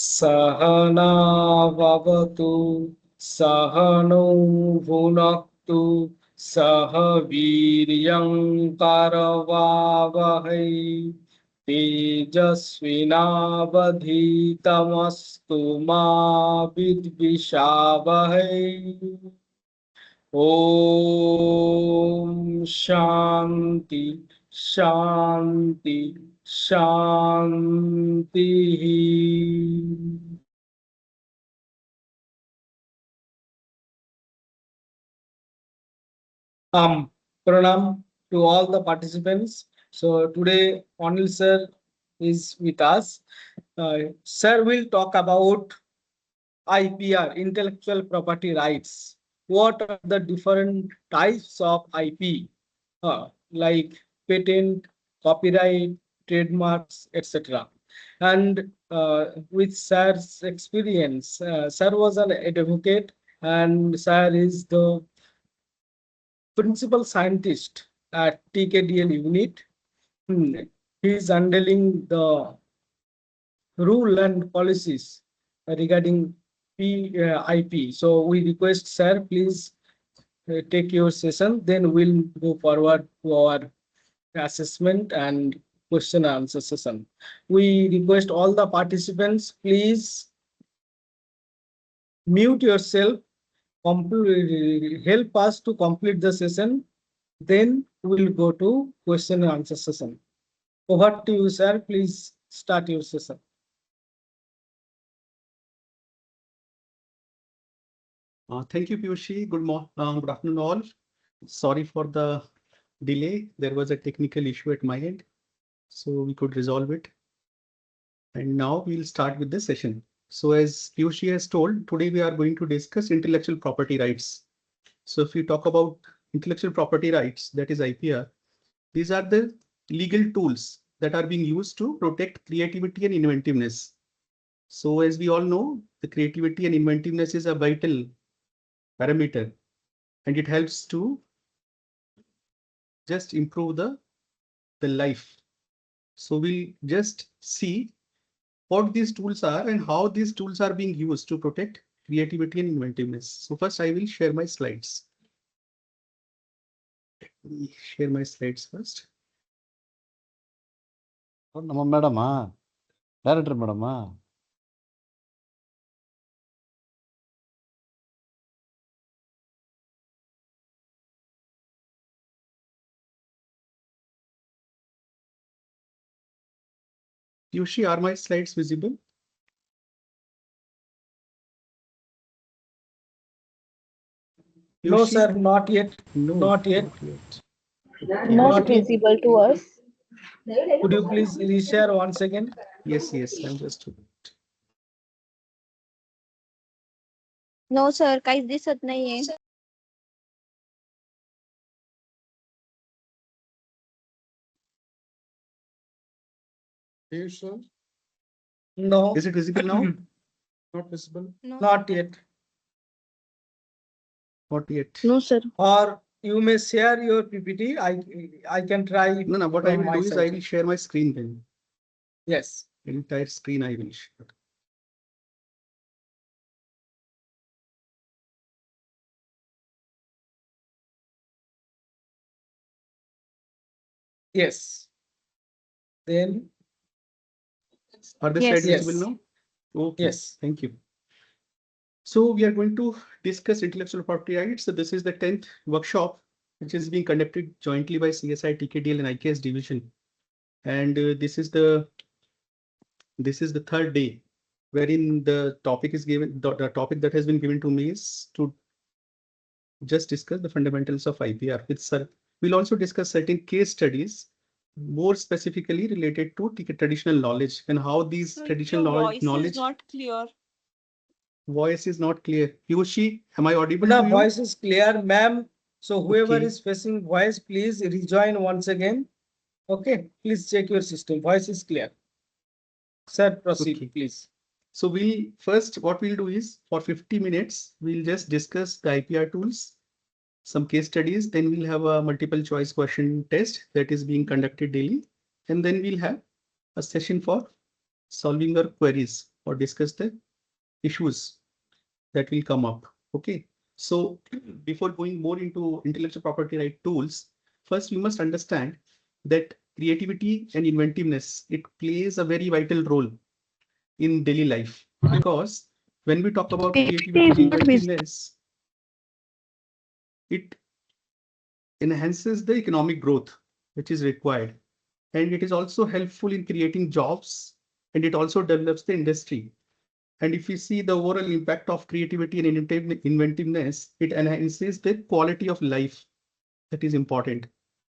Sahana vavatu sahano bhunaktu sahaviryam karavavahai tejasvinavadhitamastu ma vidvishavahai. Om Shanti Shanti Shanti. Pranam to all the participants. So today Anil sir is with us. Sir will talk about IPR, intellectual property rights. What are the different types of IP, like patent, copyright, trademarks, etc. And with Sir's experience, Sir was an advocate and Sir is the principal scientist at TKDL unit. He is handling the rule and policies regarding IP. So we request Sir, please take your session. Then we'll go forward to our assessment and question and answer session. We request all the participants, please mute yourself, help us to complete the session. Then we'll go to question and answer session. Over to you, sir. Please start your session. Thank you, Piyushi. Good afternoon, all. Sorry for the delay. There was a technical issue at my end, so we could resolve it. And now we'll start with the session. So as Piyushi has told, today we are going to discuss intellectual property rights. So if we talk about intellectual property rights, that is IPR, these are the legal tools that are being used to protect creativity and inventiveness. So as we all know, the creativity and inventiveness is a vital parameter, and it helps to just improve the life. So we'll just see what these tools are and how these tools are being used to protect creativity and inventiveness. So first I will share my slides. Let me share my slides first. Madam, director madam. Piyushi, are my slides visible? No, sir, not yet. No, not yet. Not visible to us. Could you please reshare once again? Yes, I'm just. No, sir, काहीच दिसत नाहीये. Yes, sir. No. Is it visible now? Not visible. No. Not yet. Not yet. No, sir. Or you may share your PPT. I can try. No, what I will do is I will share my screen then. Yes. Entire screen I will share. Yes. Then. Are the Yes. slides visible now? Okay. Yes. Thank you. So we are going to discuss intellectual property rights. So this is the 10th workshop, which is being conducted jointly by CSIR-TKDL and IKS division. And this is the third day, wherein the topic is given. The topic that has been given to me is to just discuss the fundamentals of IPR. We'll also discuss certain case studies, more specifically related to traditional knowledge and how these traditional knowledge. Is not clear. Voice is not clear. Piyushi, am I audible The to you? voice is clear, ma'am. So whoever Okay. is facing voice, please rejoin once again. Okay, please check your system. Voice is clear. Sir, proceed, Okay. please. So what we'll do is for 50 minutes, we'll just discuss the IPR tools. some case studies. Then we'll have a multiple choice question test that is being conducted daily. And then we'll have a session for solving your queries or discuss the issues that will come up. Okay. So before going more into intellectual property right tools, first we must understand that creativity and inventiveness, it plays a very vital role in daily life, because when we talk about creativity and inventiveness, it enhances the economic growth which is required, and it is also helpful in creating jobs, and it also develops the industry. And if we see the overall impact of creativity and inventiveness, it enhances the quality of life. That is important.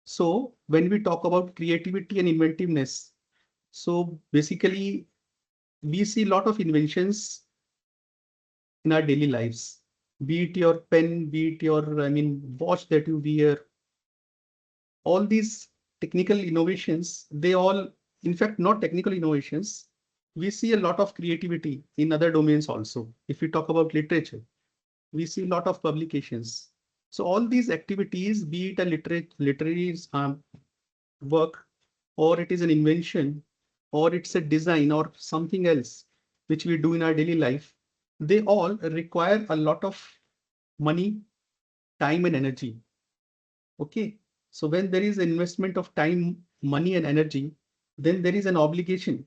So when we talk about creativity and inventiveness, so basically we see a lot of inventions in our daily lives, be it your pen, be it your, watch that you wear. All these technical innovations, they all, in fact, not technical innovations, we see a lot of creativity in other domains also. If we talk about literature, we see a lot of publications. So all these activities, be it a literary work, or it is an invention, or it's a design or something else which we do in our daily life, they all require a lot of money, time, and energy. Okay. So when there is investment of time, money, and energy, then there is an obligation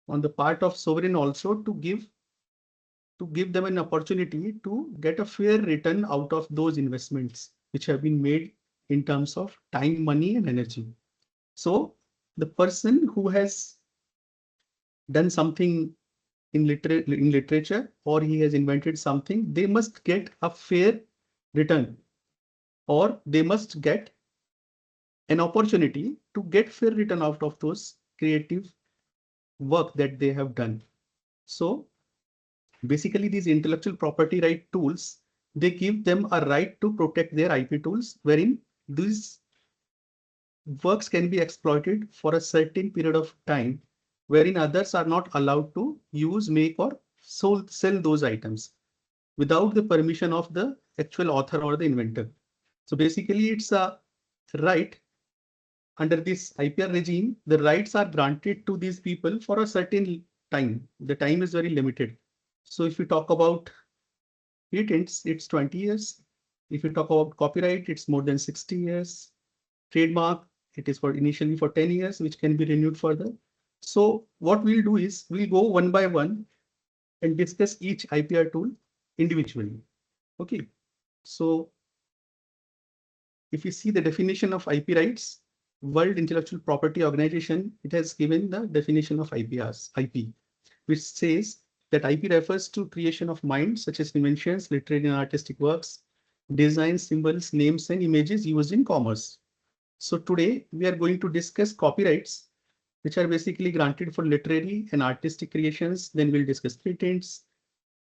on the part of sovereign also to give them an opportunity to get a fair return out of those investments which have been made in terms of time, money, and energy. So the person who has done something in literature, or he has invented something, they must get a fair return, or they must get an opportunity to get fair return out of those creative work that they have done. So basically these intellectual property right tools, they give them a right to protect their IP tools, wherein these works can be exploited for a certain period of time, wherein others are not allowed to use, make, or sell those items without the permission of the actual author or the inventor. So basically it's a right. Under this IPR regime, the rights are granted to these people for a certain time. The time is very limited. So if we talk about patents, it's 20 years. If we talk about copyright, it's more than 60 years. Trademark, it is for initially for 10 years, which can be renewed further. So what we'll do is we'll go one by one and discuss each IPR tool individually. Okay. So if you see the definition of IP rights, World Intellectual Property Organization, it has given the definition of IP, which says that IP refers to creation of minds, such as inventions, literary and artistic works, designs, symbols, names, and images used in commerce. So today we are going to discuss copyrights, which are basically granted for literary and artistic creations. Then we'll discuss patents,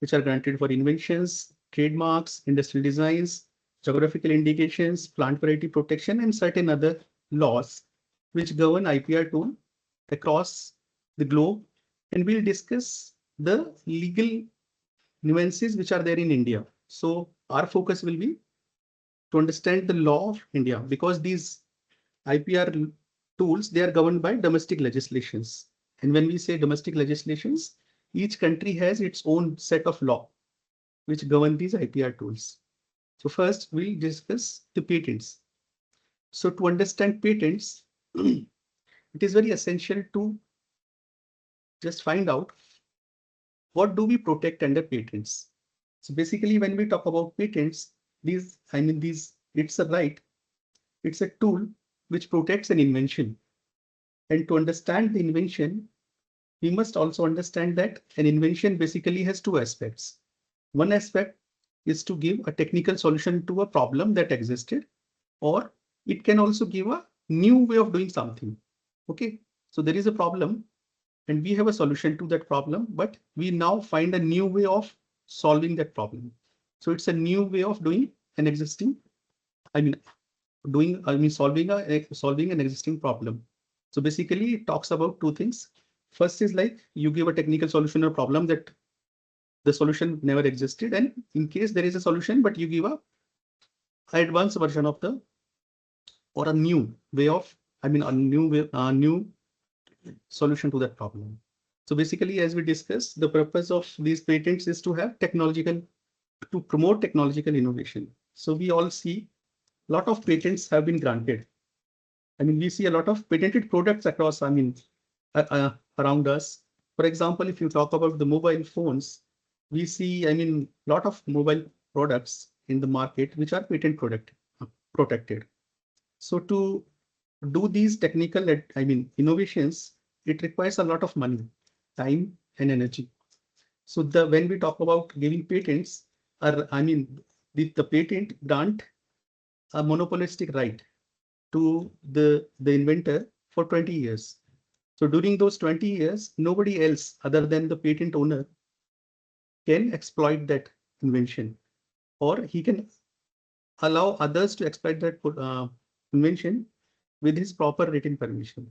which are granted for inventions, trademarks, industrial designs, geographical indications, plant variety protection, and certain other laws which govern IPR tool across the globe. And we'll discuss the legal nuances which are there in India. So our focus will be to understand the law of India, because these IPR tools, they are governed by domestic legislations. And when we say domestic legislations, each country has its own set of law which govern these IPR tools. So first we'll discuss the patents. So to understand patents, it is very essential to just find out what do we protect under patents. So basically when we talk about patents, it's a right, it's a tool which protects an invention. And to understand the invention, we must also understand that an invention basically has two aspects. One aspect is to give a technical solution to a problem that existed, or it can also give a new way of doing something. Okay, so there is a problem and we have a solution to that problem, but we now find a new way of solving that problem. So it's a new way of doing an existing, solving an existing problem. So basically it talks about two things. First is like you give a technical solution or problem that the solution never existed, and in case there is a solution, but you give a advanced version of the, or a new way of, a new way, new solution to that problem. So basically, as we discussed, the purpose of these patents is to have to promote technological innovation. So we all see a lot of patents have been granted. We see a lot of patented products across, around us. For example, if you talk about the mobile phones, we see, lot of mobile products in the market which are protected. So to do these technical, innovations, it requires a lot of money, time, and energy. So when we talk about giving patents, the patent grant a monopolistic right to the inventor for 20 years. So during those 20 years, nobody else other than the patent owner can exploit that invention, or he can allow others to exploit that invention with his proper written permission.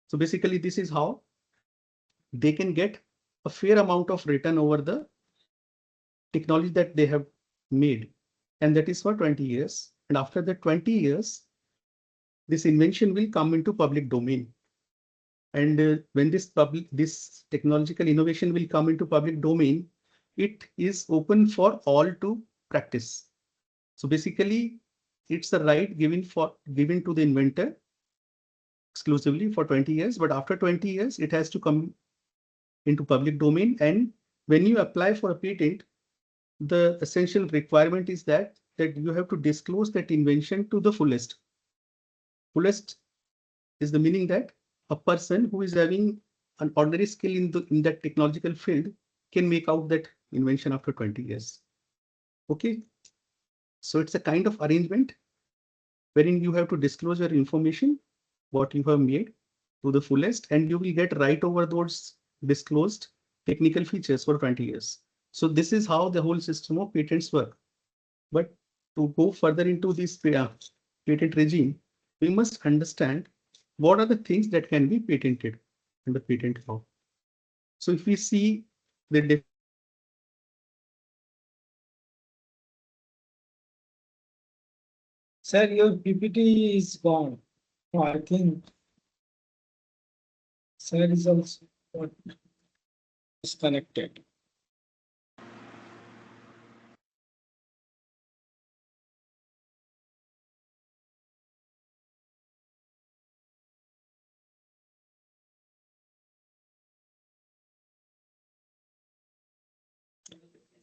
So basically, this is how they can get a fair amount of return over the technology that they have made. And that is for 20 years. And after the 20 years, this invention will come into public domain. And when this technological innovation will come into public domain, it is open for all to practice. So basically, it's a right given to the inventor exclusively for 20 years, but after 20 years, it has to come into public domain. And when you apply for a patent, the essential requirement is that you have to disclose that invention to the fullest. Fullest is the meaning that a person who is having an ordinary skill in that technological field can make out that invention after 20 years. Okay. So it's a kind of arrangement wherein you have to disclose your information, what you have made, to the fullest, and you will get right over those disclosed technical features for 20 years. So this is how the whole system of patents work. But to go further into this patent regime, we must understand what are the things that can be patented in the patent law. So if we see the Sir, your PPT is gone. No, I think sir is also disconnected.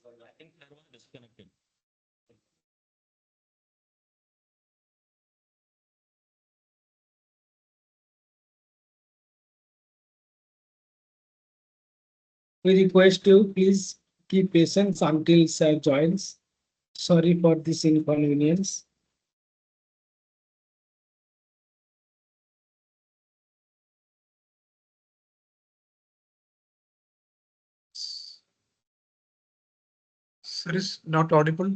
I think there was disconnected. We request you, please keep patience until sir joins. Sorry for this inconvenience. Sir is not audible.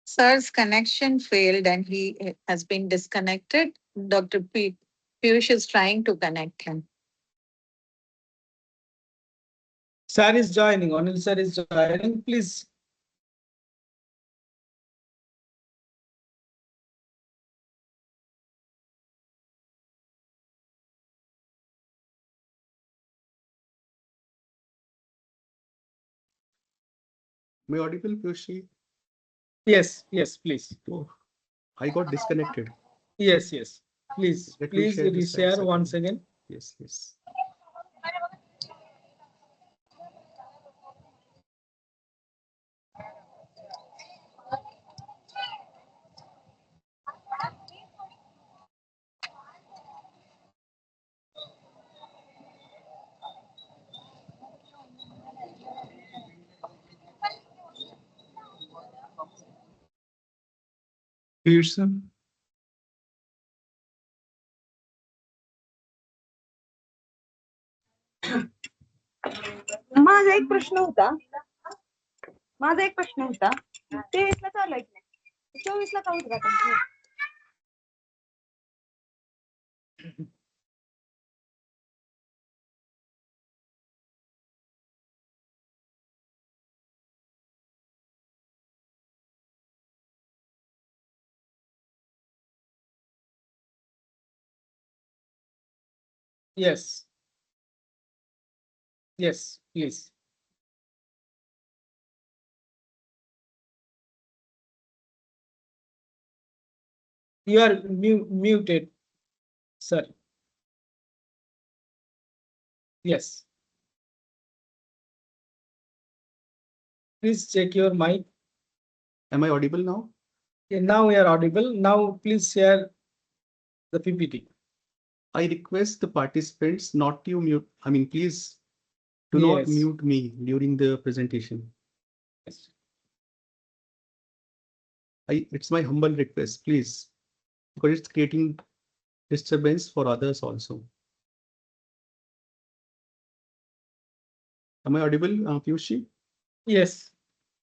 Sir's connection failed and he has been disconnected. Dr. Piyush is trying to connect him. Sir is joining. Anil sir is joining. Please. Am I audible, Piyush? Yes, yes, please. Oh, I got disconnected. Yes, yes. Please, Let me please share the slides reshare once again. Yes, yes. Pearson. माझा एक प्रश्न होता 23 ला चालू आहे 24 ला का उद्घाटन Yes. Yes, please. You are muted, sir. Yes. Please check your mic. Am I audible now? Okay, now we are audible. Now please share the PPT. I request the participants not to mute. Please do not Yes. mute me during the presentation. Yes. It's my humble request, please, because it's creating disturbance for others also. Am I audible, Piyushi? Yes.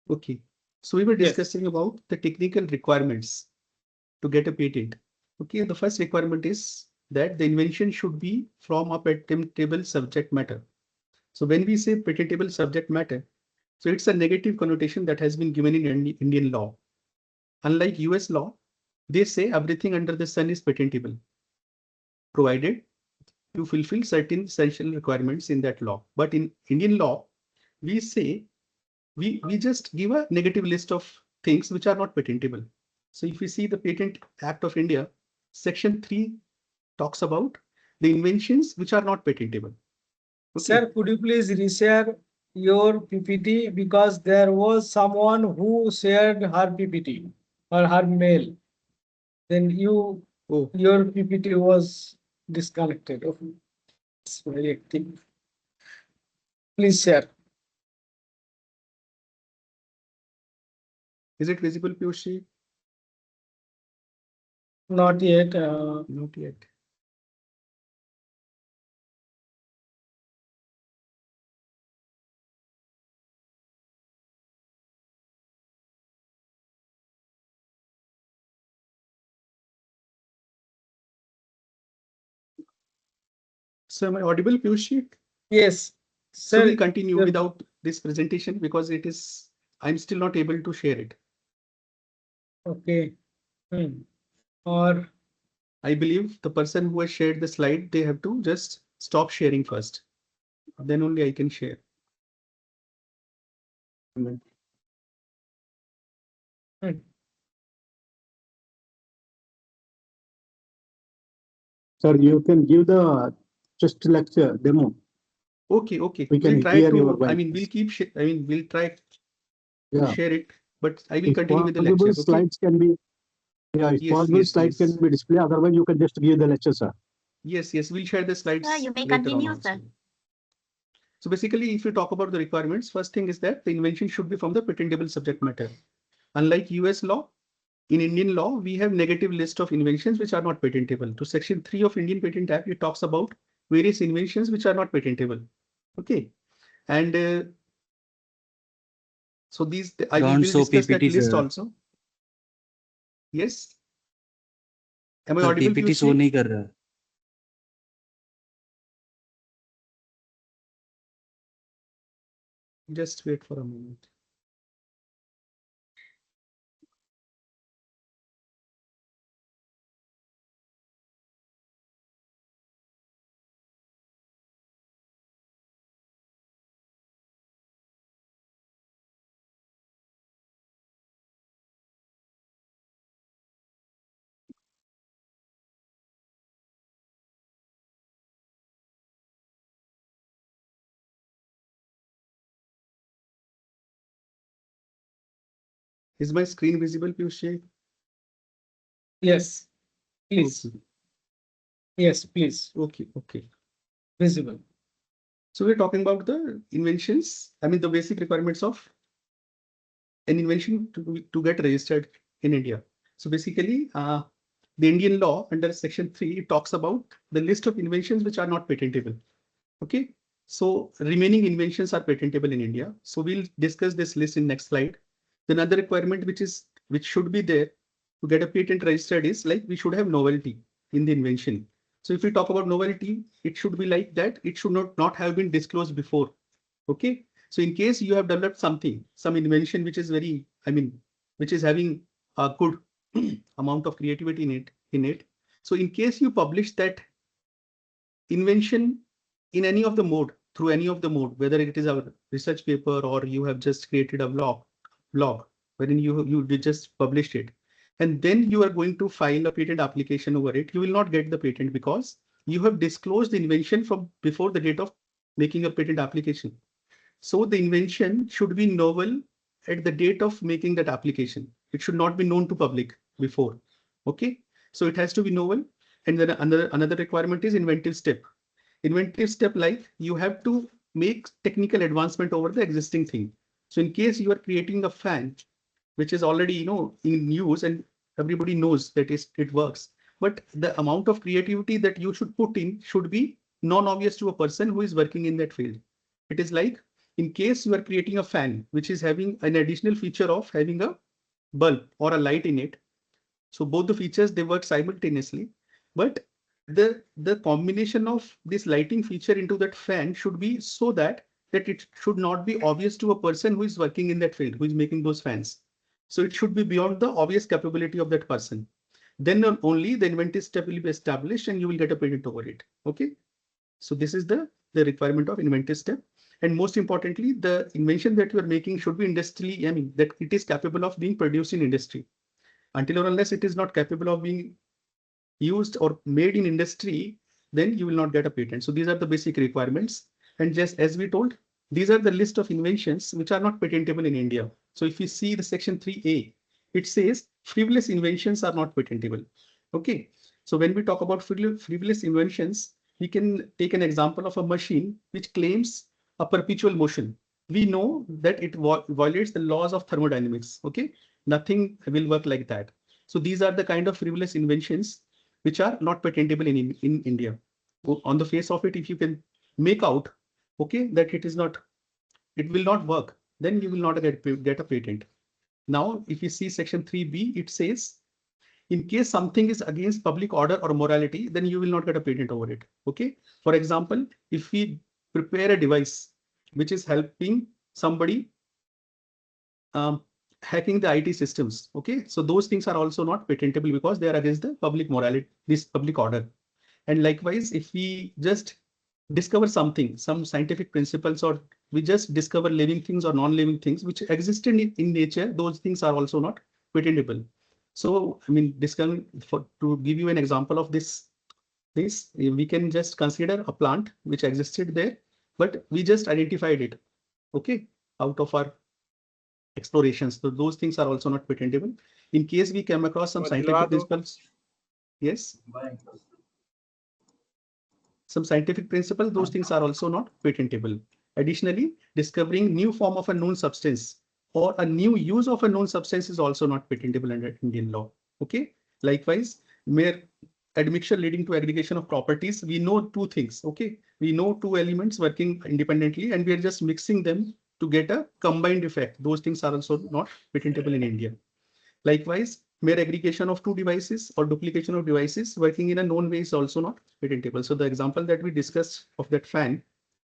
Okay. So we were Yes. discussing about the technical requirements to get a patent. Okay, the first requirement is that the invention should be from a patentable subject matter. So when we say patentable subject matter, so it's a negative connotation that has been given in Indian law. Unlike US law, they say everything under the sun is patentable, provided you fulfill certain essential requirements in that law. But in Indian law, we say we just give a negative list of things which are not patentable. So if you see the Patent Act of India, Section 3 talks about the inventions which are not patentable. Okay. Sir, could you please reshare your PPT, because there was someone who shared her PPT or her mail. Then your PPT was disconnected. Oh, it's very active. Please share. Is it visible, Piyushi? Not yet. Not yet. So am I audible, Piyushi? Yes. So Sir, we'll continue your- without this presentation because I'm still not able to share it. Okay. Or I believe the person who has shared the slide, they have to just stop sharing first. Then only I can share. Sir, you can give the just lecture demo. Okay, okay. We can We'll try hear to, your we'll keep, we'll try to Yeah. share it, but I will If continue with the possible, lecture. Okay? slides can be, if Yes, possible, yes, slides yes. can be displayed. Otherwise, you can just give the lecture, sir. Yes, we'll share the slides. You may later on continue, also. sir. So basically, if you talk about the requirements, first thing is that the invention should be from the patentable subject matter. Unlike US law, in Indian law, we have negative list of inventions which are not patentable. To Section 3 of Indian Patent Act, it talks about various inventions which are not patentable. Okay. And so these, I will discuss that list also. Yes. Am I audible? PPT show नहीं कर रहा. Just wait for a moment. Is my screen visible, Piyush? yes, please. Okay. Yes, please. Okay. Visible. So we're talking about the inventions. The basic requirements of an invention to get registered in India. So basically, the Indian law under Section 3 it talks about the list of inventions which are not patentable. Okay. So remaining inventions are patentable in India. So we'll discuss this list in next slide. Another requirement which should be there to get a patent registered is like we should have novelty in the invention. So if we talk about novelty, it should be like that. It should not have been disclosed before. Okay. So in case you have developed something, some invention which is very, which is having a good amount of creativity in it. So in case you publish that invention in any of the mode, through any of the mode, whether it is a research paper or you have just created a blog wherein you just published it, and then you are going to file a patent application over it, you will not get the patent because you have disclosed the invention from before the date of making a patent application. So the invention should be novel at the date of making that application. It should not be known to public before. Okay, so it has to be novel. And then another requirement is inventive step. Inventive step, like you have to make technical advancement over the existing thing. So in case you are creating a fan, which is already in use and everybody knows that it works, but the amount of creativity that you should put in should be non-obvious to a person who is working in that field. It is like, in case you are creating a fan, which is having an additional feature of having a bulb or a light in it. So both the features, they work simultaneously, but the combination of this lighting feature into that fan should be so that it should not be obvious to a person who is working in that field, who is making those fans. So it should be beyond the obvious capability of that person. Then only the inventive step will be established and you will get a patent over it. Okay. So this is the requirement of inventive step. And most importantly, the invention that you are making should be industrially, I mean, that it is capable of being produced in industry. Until or unless it is not capable of being used or made in industry, then you will not get a patent. So these are the basic requirements. And just as we told, these are the list of inventions which are not patentable in India. So if you see the section 3A, it says frivolous inventions are not patentable. Okay. So when we talk about frivolous inventions, we can take an example of a machine which claims a perpetual motion. We know that it violates the laws of thermodynamics. Okay. Nothing will work like that. So these are the kind of frivolous inventions which are not patentable in India. On the face of it, if you can make out, okay, that it will not work, then you will not get a patent. Now, if you see section 3B, it says, in case something is against public order or morality, then you will not get a patent over it. Okay. For example, if we prepare a device which is helping somebody hacking the IT systems. Okay. So those things are also not patentable because they are against the public morality, this public order. And likewise, if we just discover something, some scientific principles, or we just discover living things or non-living things which existed in nature, those things are also not patentable. So, I mean, to give you an example of this, we can just consider a plant which existed there, but we just identified it, okay, out of our explorations. So those things are also not patentable. In case we came across some scientific principles, yes, some scientific principle, those things are also not patentable. Additionally, discovering new form of a known substance or a new use of a known substance is also not patentable under Indian law. Okay. Likewise, mere admixture leading to aggregation of properties, we know two things. Okay. We know two elements working independently and we are just mixing them to get a combined effect. Those things are also not patentable in India. Likewise, mere aggregation of two devices or duplication of devices working in a known way is also not patentable. So the example that we discussed of that fan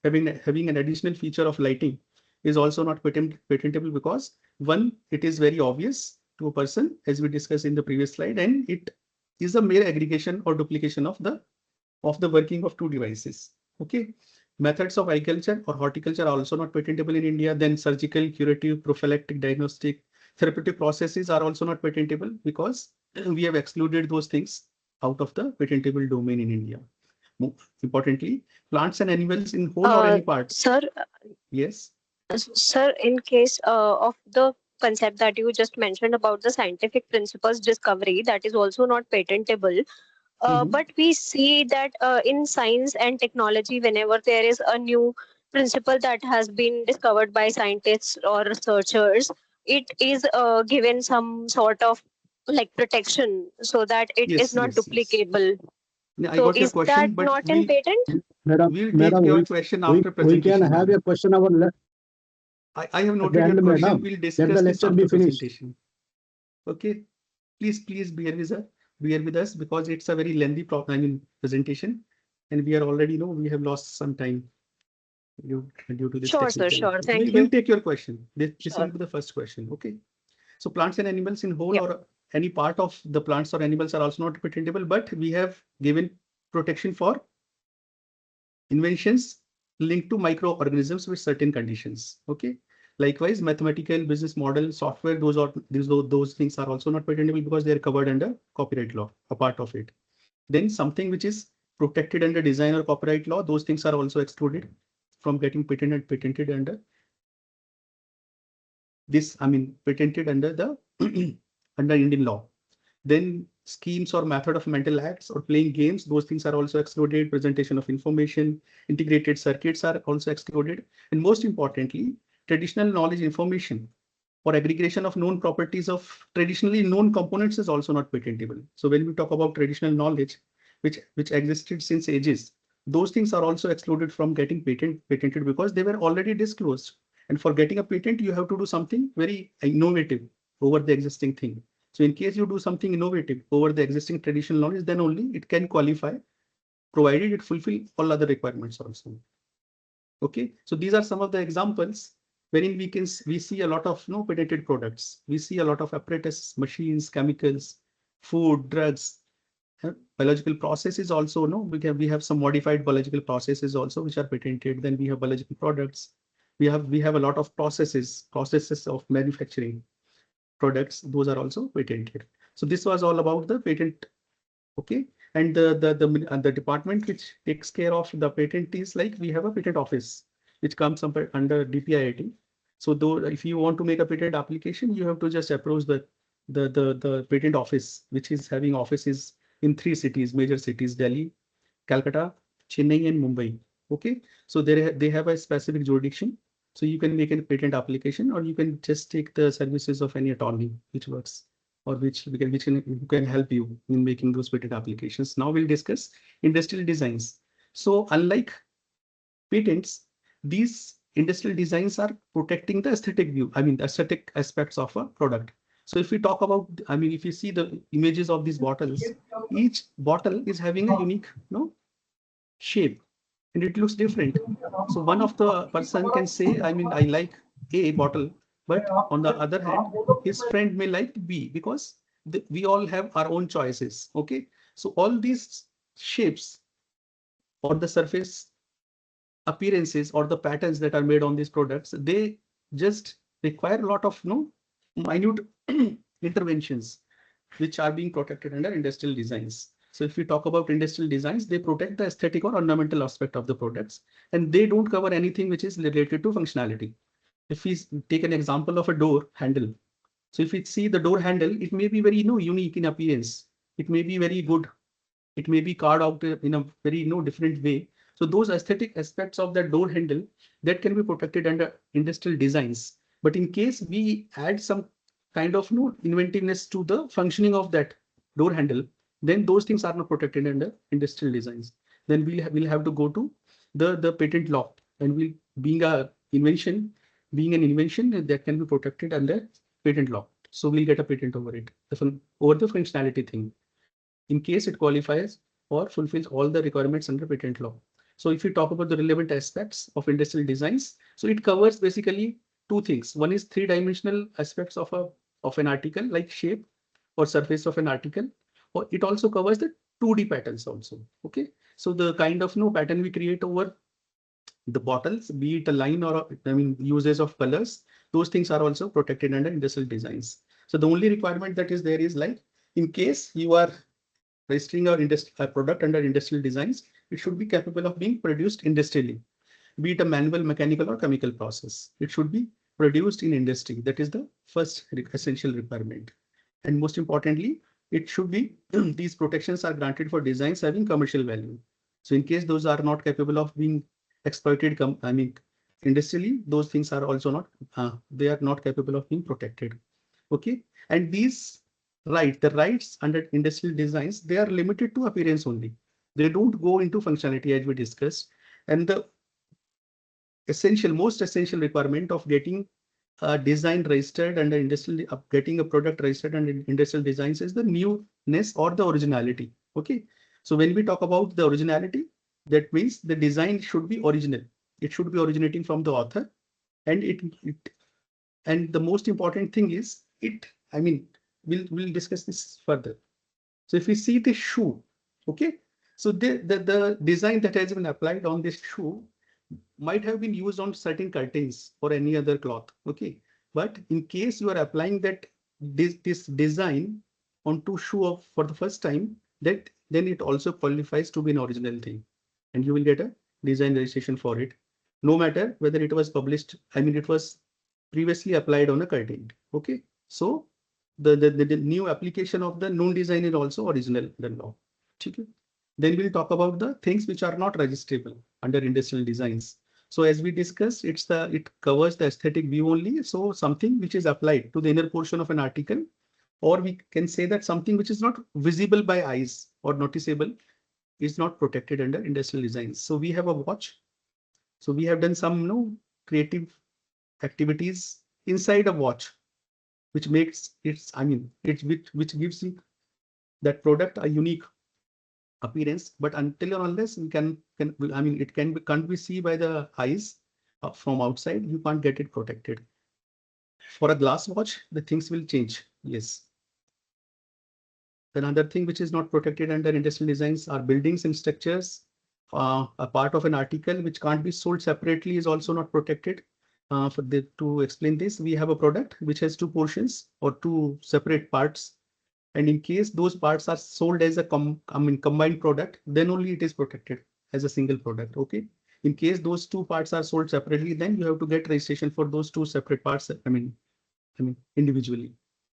having an additional feature of lighting is also not patentable because one, it is very obvious to a person, as we discussed in the previous slide, and it is a mere aggregation or duplication of the working of two devices. Okay. Methods of agriculture or horticulture are also not patentable in India. Then surgical, curative, prophylactic, diagnostic, therapeutic processes are also not patentable because we have excluded those things out of the patentable domain in India. More importantly, plants and animals in whole or any part. Sir, Yes. sir, in case of the concept that you just mentioned about the scientific principles discovery, that is also not patentable. But we see that in science and technology, whenever there is a new principle that has been discovered by scientists or researchers, it is given some sort of like protection so that it is Yes, not yes, yes. duplicable. Yeah, I So got your is that question, but not in patent? we'll take your question after we can presentation. have a question our I have at the noted your end, question. madam. We'll Let discuss the this lecture after be finished. presentation. Okay. Please bear with us because it's a very lengthy presentation, and we are already we have lost some time due to this Sure, sir. technical Sure. issue. Thank We'll you. take your question. This Sure. will be the first question. Okay. So plants and animals in whole Yep. or any part of the plants or animals are also not patentable, but we have given protection for inventions linked to microorganisms with certain conditions. Okay. Likewise, mathematical business model software, those things are also not patentable because they are covered under copyright law, a part of it. Then something which is protected under design or copyright law, those things are also excluded from getting patented under this, patented under the under Indian law. Then schemes or method of mental acts or playing games, those things are also excluded. Presentation of information, integrated circuits are also excluded. And most importantly, traditional knowledge information or aggregation of known properties of traditionally known components is also not patentable. So when we talk about traditional knowledge, which existed since ages, those things are also excluded from getting patented because they were already disclosed. And for getting a patent, you have to do something very innovative over the existing thing. So in case you do something innovative over the existing traditional knowledge, then only it can qualify, provided it fulfill all other requirements also. Okay, so these are some of the examples wherein we see a lot of patented products. We see a lot of apparatus, machines, chemicals, food, drugs, biological processes also. We have some modified biological processes also which are patented. Then we have biological products. We have a lot of processes of manufacturing products. Those are also patented. So this was all about the patent. Okay. And the department which takes care of the patent is like we have a patent office which comes under DPIIT. So though if you want to make a patent application, you have to just approach the patent office, which is having offices in 3 cities, major cities: Delhi, Calcutta, Chennai, and Mumbai. Okay, so they have a specific jurisdiction. So you can make a patent application, or you can just take the services of any attorney which works, or which can help you in making those patent applications. Now we'll discuss industrial designs. So unlike patents, these industrial designs are protecting the aesthetic view, the aesthetic aspects of a product. So if we talk about, if you see the images of these bottles, each bottle is having a unique shape and it looks different. So one of the person can say, I like A bottle, but on the other hand, his friend may like B because we all have our own choices. Okay, so all these shapes or the surface appearances or the patterns that are made on these products, they just require a lot of minute interventions which are being protected under industrial designs. So if we talk about industrial designs, they protect the aesthetic or ornamental aspect of the products, and they don't cover anything which is related to functionality. If we take an example of a door handle, so if we see the door handle, it may be very unique in appearance. It may be very good. It may be carved out in a very different way. So those aesthetic aspects of that door handle that can be protected under industrial designs. But in case we add some kind of inventiveness to the functioning of that door handle, then those things are not protected under industrial designs. Then we'll have to go to the patent law, and being an invention that can be protected under patent law. So we'll get a patent over it, over the functionality thing, in case it qualifies or fulfills all the requirements under patent law. So if you talk about the relevant aspects of industrial designs, so it covers basically 2 things. One is 3-dimensional aspects of an article, like shape or surface of an article, or it also covers the 2D patterns also. Okay, so the kind of pattern we create over the bottles, be it a line or uses of colors, those things are also protected under industrial designs. So the only requirement that is there is like, in case you are registering a product under industrial designs, it should be capable of being produced industrially, be it a manual, mechanical, or chemical process. It should be produced in industry. That is the first essential requirement. And most importantly, it should be these protections are granted for designs having commercial value. So in case those are not capable of being exploited, industrially, those things are also not, they are not capable of being protected. Okay, and these the rights under industrial designs, they are limited to appearance only. They don't go into functionality, as we discussed. And the most essential requirement of getting a design registered under industrial, getting a product registered under industrial designs is the newness or the originality. Okay, so when we talk about the originality, that means the design should be original. It should be originating from the author, and and the most important thing is we'll discuss this further. So if we see the shoe, okay, So the design that has been applied on this shoe might have been used on certain curtains or any other cloth. Okay. But in case you are applying that this design onto shoe of for the first time, that then it also qualifies to be an original thing. And you will get a design registration for it, no matter whether it was published. I mean, it was previously applied on a curtain. Okay. So the new application of the known design is also original the law. Okay. Then we'll talk about the things which are not registrable under industrial designs. So as we discussed, it covers the aesthetic view only. So something which is applied to the inner portion of an article, or we can say that something which is not visible by eyes or noticeable is not protected under industrial designs. So we have a watch. So we have done some creative activities inside a watch, which makes its, I mean, which gives that product a unique appearance. But until or unless we I mean, can't be seen by the eyes from outside, you can't get it protected. For a glass watch, the things will change. Yes. Another thing which is not protected under industrial designs are buildings and structures. A part of an article which can't be sold separately is also not protected. To explain this, we have a product which has two portions or two separate parts. And in case those parts are sold as a combined product, then only it is protected as a single product. Okay. In case those two parts are sold separately, then you have to get registration for those two separate parts. I mean individually.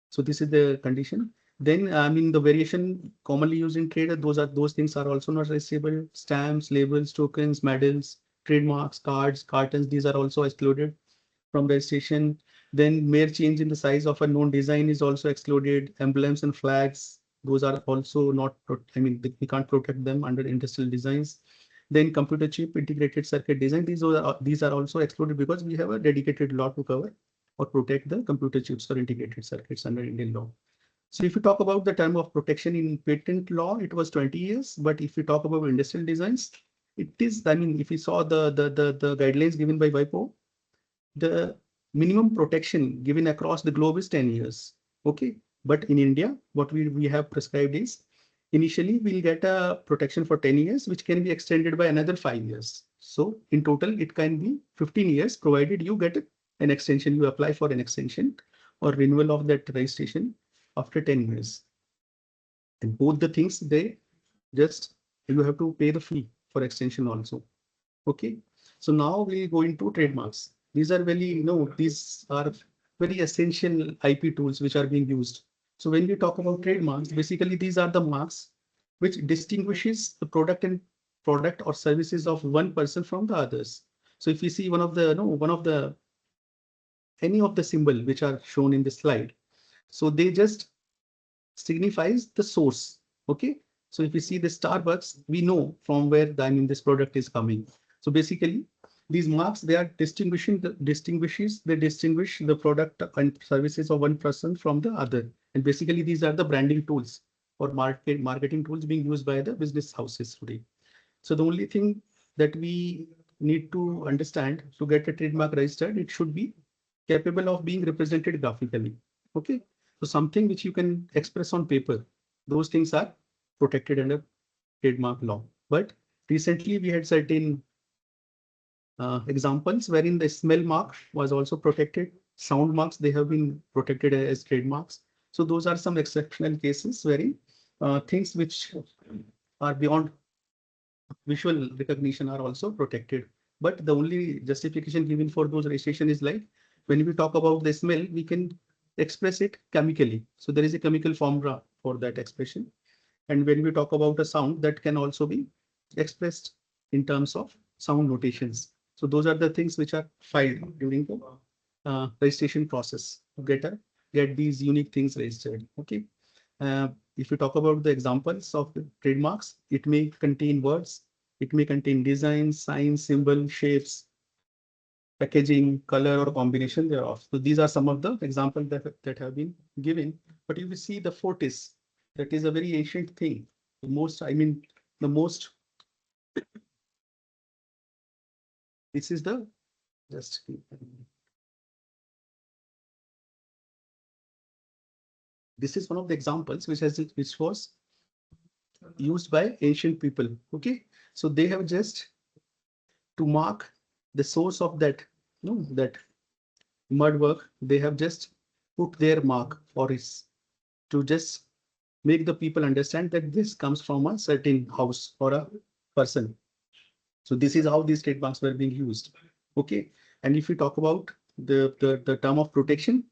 So this is the condition. Then I mean the variation commonly used in trade, those things are also not registrable. Stamps, labels, tokens, medals, trademarks, cards, cartons, these are also excluded from registration. Then mere change in the size of a known design is also excluded. Emblems and flags, those are also not, I mean, we can't protect them under industrial designs. Then computer chip, integrated circuit design, these are also excluded because we have a dedicated law to cover or protect the computer chips or integrated circuits under Indian law. So if you talk about the term of protection in patent law, it was 20 years. But if you talk about industrial designs, it is, I mean, if you saw the guidelines given by WIPO, the minimum protection given across the globe is 10 years. Okay. But in India, what we have prescribed is initially we'll get a protection for 10 years, which can be extended by another 5 years. So in total, it can be 15 years, provided you get an extension, you apply for an extension or renewal of that registration after 10 years. And both the things, you have to pay the fee for extension also. Okay. So now we go into trademarks. These are these are very essential IP tools which are being used. So when we talk about trademarks, basically these are the marks which distinguishes the product or services of one person from the others. So if you see any of the symbol which are shown in the slide, so they just signifies the source. Okay. So if you see the Starbucks, we know from where this product is coming. So basically these marks, they are distinguish the product and services of one person from the other. And basically these are the branding tools or marketing tools being used by the business houses today. So the only thing that we need to understand to get a trademark registered, it should be capable of being represented graphically. Okay. So something which you can express on paper, those things are protected under trademark law. But recently we had certain examples wherein the smell mark was also protected. Sound marks, they have been protected as trademarks. So those are some exceptional cases wherein things which are beyond visual recognition are also protected. But the only justification given for those registration is like when we talk about the smell, we can express it chemically. So there is a chemical formula for that expression. And when we talk about a sound, that can also be expressed in terms of sound notations. So those are the things which are filed during the registration process to get these unique things registered. Okay. If you talk about the examples of the trademarks, it may contain words, it may contain designs, signs, symbols, shapes, packaging, color, or combination thereof. So these are some of the examples that have been given. But if you see the fortis, that is a very ancient thing. This is the just. This is one of the examples which was used by ancient people. Okay, so they have just to mark the source of that, that mud work. They have just put their mark for it to just make the people understand that this comes from a certain house or a person. So this is how these trademarks were being used. Okay, and if we talk about the term of protection,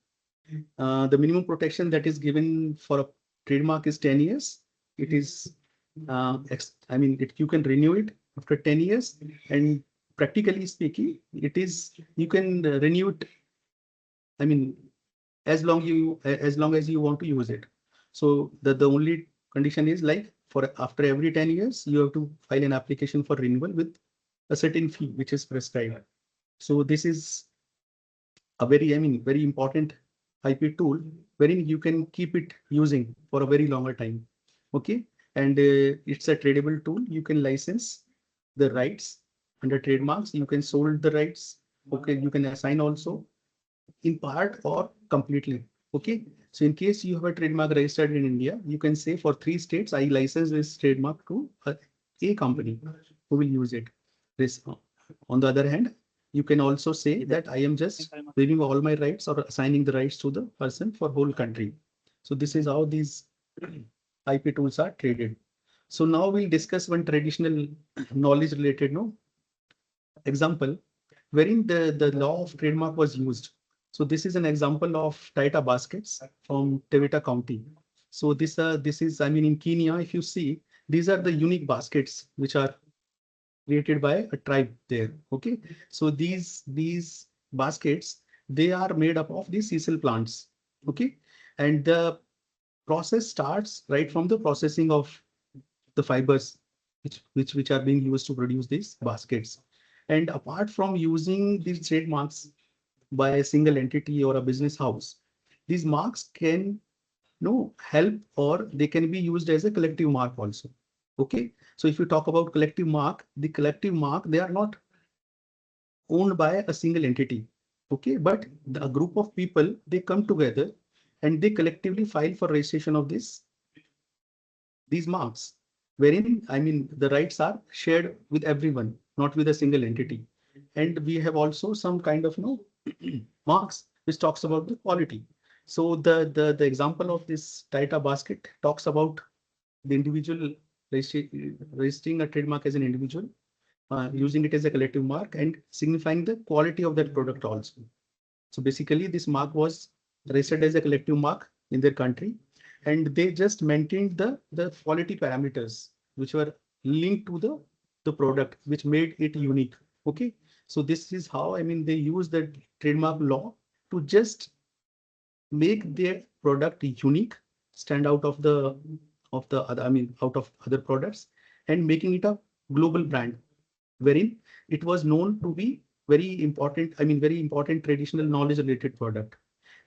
the minimum protection that is given for a trademark is 10 years. It is, you can renew it after 10 years, and practically speaking, it is, you can renew it, I mean, as long as you want to use it. So the only condition is like for after every 10 years, you have to file an application for renewal with a certain fee, which is prescribed. So this is a very important IP tool wherein you can keep it using for a very longer time. Okay, and it's a tradable tool. You can license the rights under trademarks. You can sold the rights. Okay, you can assign also in part or completely. Okay, so in case you have a trademark registered in India, you can say for 3 states, I license this trademark to a company who will use it. This, on the other hand, you can also say that I am just giving all my rights or assigning the rights to the person for whole country. So this is how these IP tools are traded. So now we'll discuss one traditional knowledge related example wherein the law of trademark was used. So this is an example of Taita baskets from Tevita County. So this is, in Kenya, if you see, these are the unique baskets which are created by a tribe there. Okay, so these baskets, they are made up of these sisal plants. Okay, and the process starts right from the processing of the fibers which are being used to produce these baskets. And apart from using these trademarks by a single entity or a business house, these marks can help, or they can be used as a collective mark also. Okay, so if you talk about collective mark, the collective mark, they are not owned by a single entity. Okay, but a group of people, they come together and they collectively file for registration of these marks, wherein the rights are shared with everyone, not with a single entity. And we have also some kind of marks which talks about the quality. So the example of this Taita basket talks about the individual registering a trademark as an individual, using it as a collective mark and signifying the quality of that product also. So basically, this mark was registered as a collective mark in their country, and they just maintained the quality parameters which were linked to the product, which made it unique. Okay, so this is how they use the trademark law to just make their product unique, stand out of the other, out of other products, and making it a global brand, wherein it was known to be very important, very important traditional knowledge related product.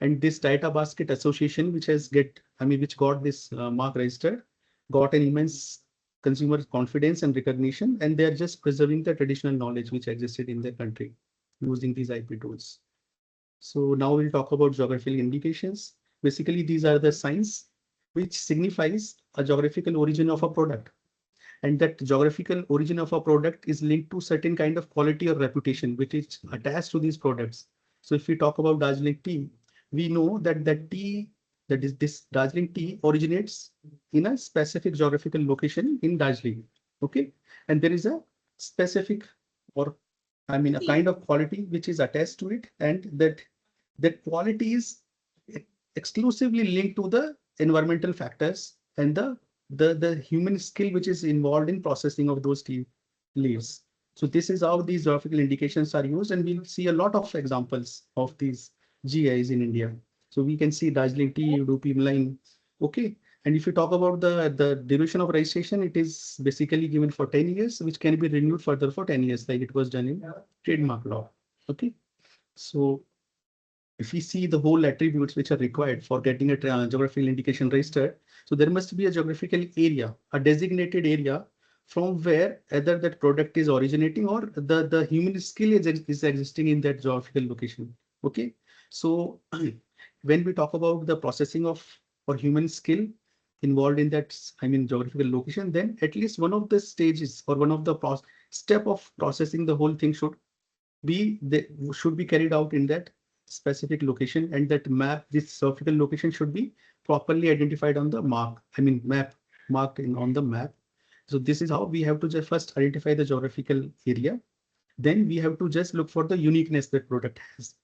And this Data Basket Association, which has which got this mark registered, got an immense consumer confidence and recognition, and they are just preserving the traditional knowledge which existed in their country using these IP tools. So now we'll talk about geographical indications. Basically, these are the signs which signifies a geographical origin of a product. And that geographical origin of a product is linked to certain kind of quality or reputation which is attached to these products. So if we talk about Darjeeling tea, we know that this Darjeeling tea originates in a specific geographical location in Darjeeling. Okay, and there is a specific, or a kind of quality which is attached to it, and that quality is exclusively linked to the environmental factors and the human skill which is involved in processing of those tea leaves. So this is how these geographical indications are used, and we'll see a lot of examples of these GIs in India. So we can see Darjeeling tea, Udupi line. Okay, and if you talk about the duration of registration, it is basically given for 10 years, which can be renewed further for 10 years, like it was done in trademark law. Okay, so if we see the whole attributes which are required for getting a geographical indication registered, so there must be a geographical area, a designated area from where either that product is originating or the human skill is existing in that geographical location. Okay, so when we talk about the processing of or human skill, involved in that, geographical location, then at least one of the stages or one of the step of processing the whole thing should be carried out in that specific location, and that map, this geographical location should be properly identified on the marked on the map. So this is how we have to just first identify the geographical area. Then we have to just look for the uniqueness that product has.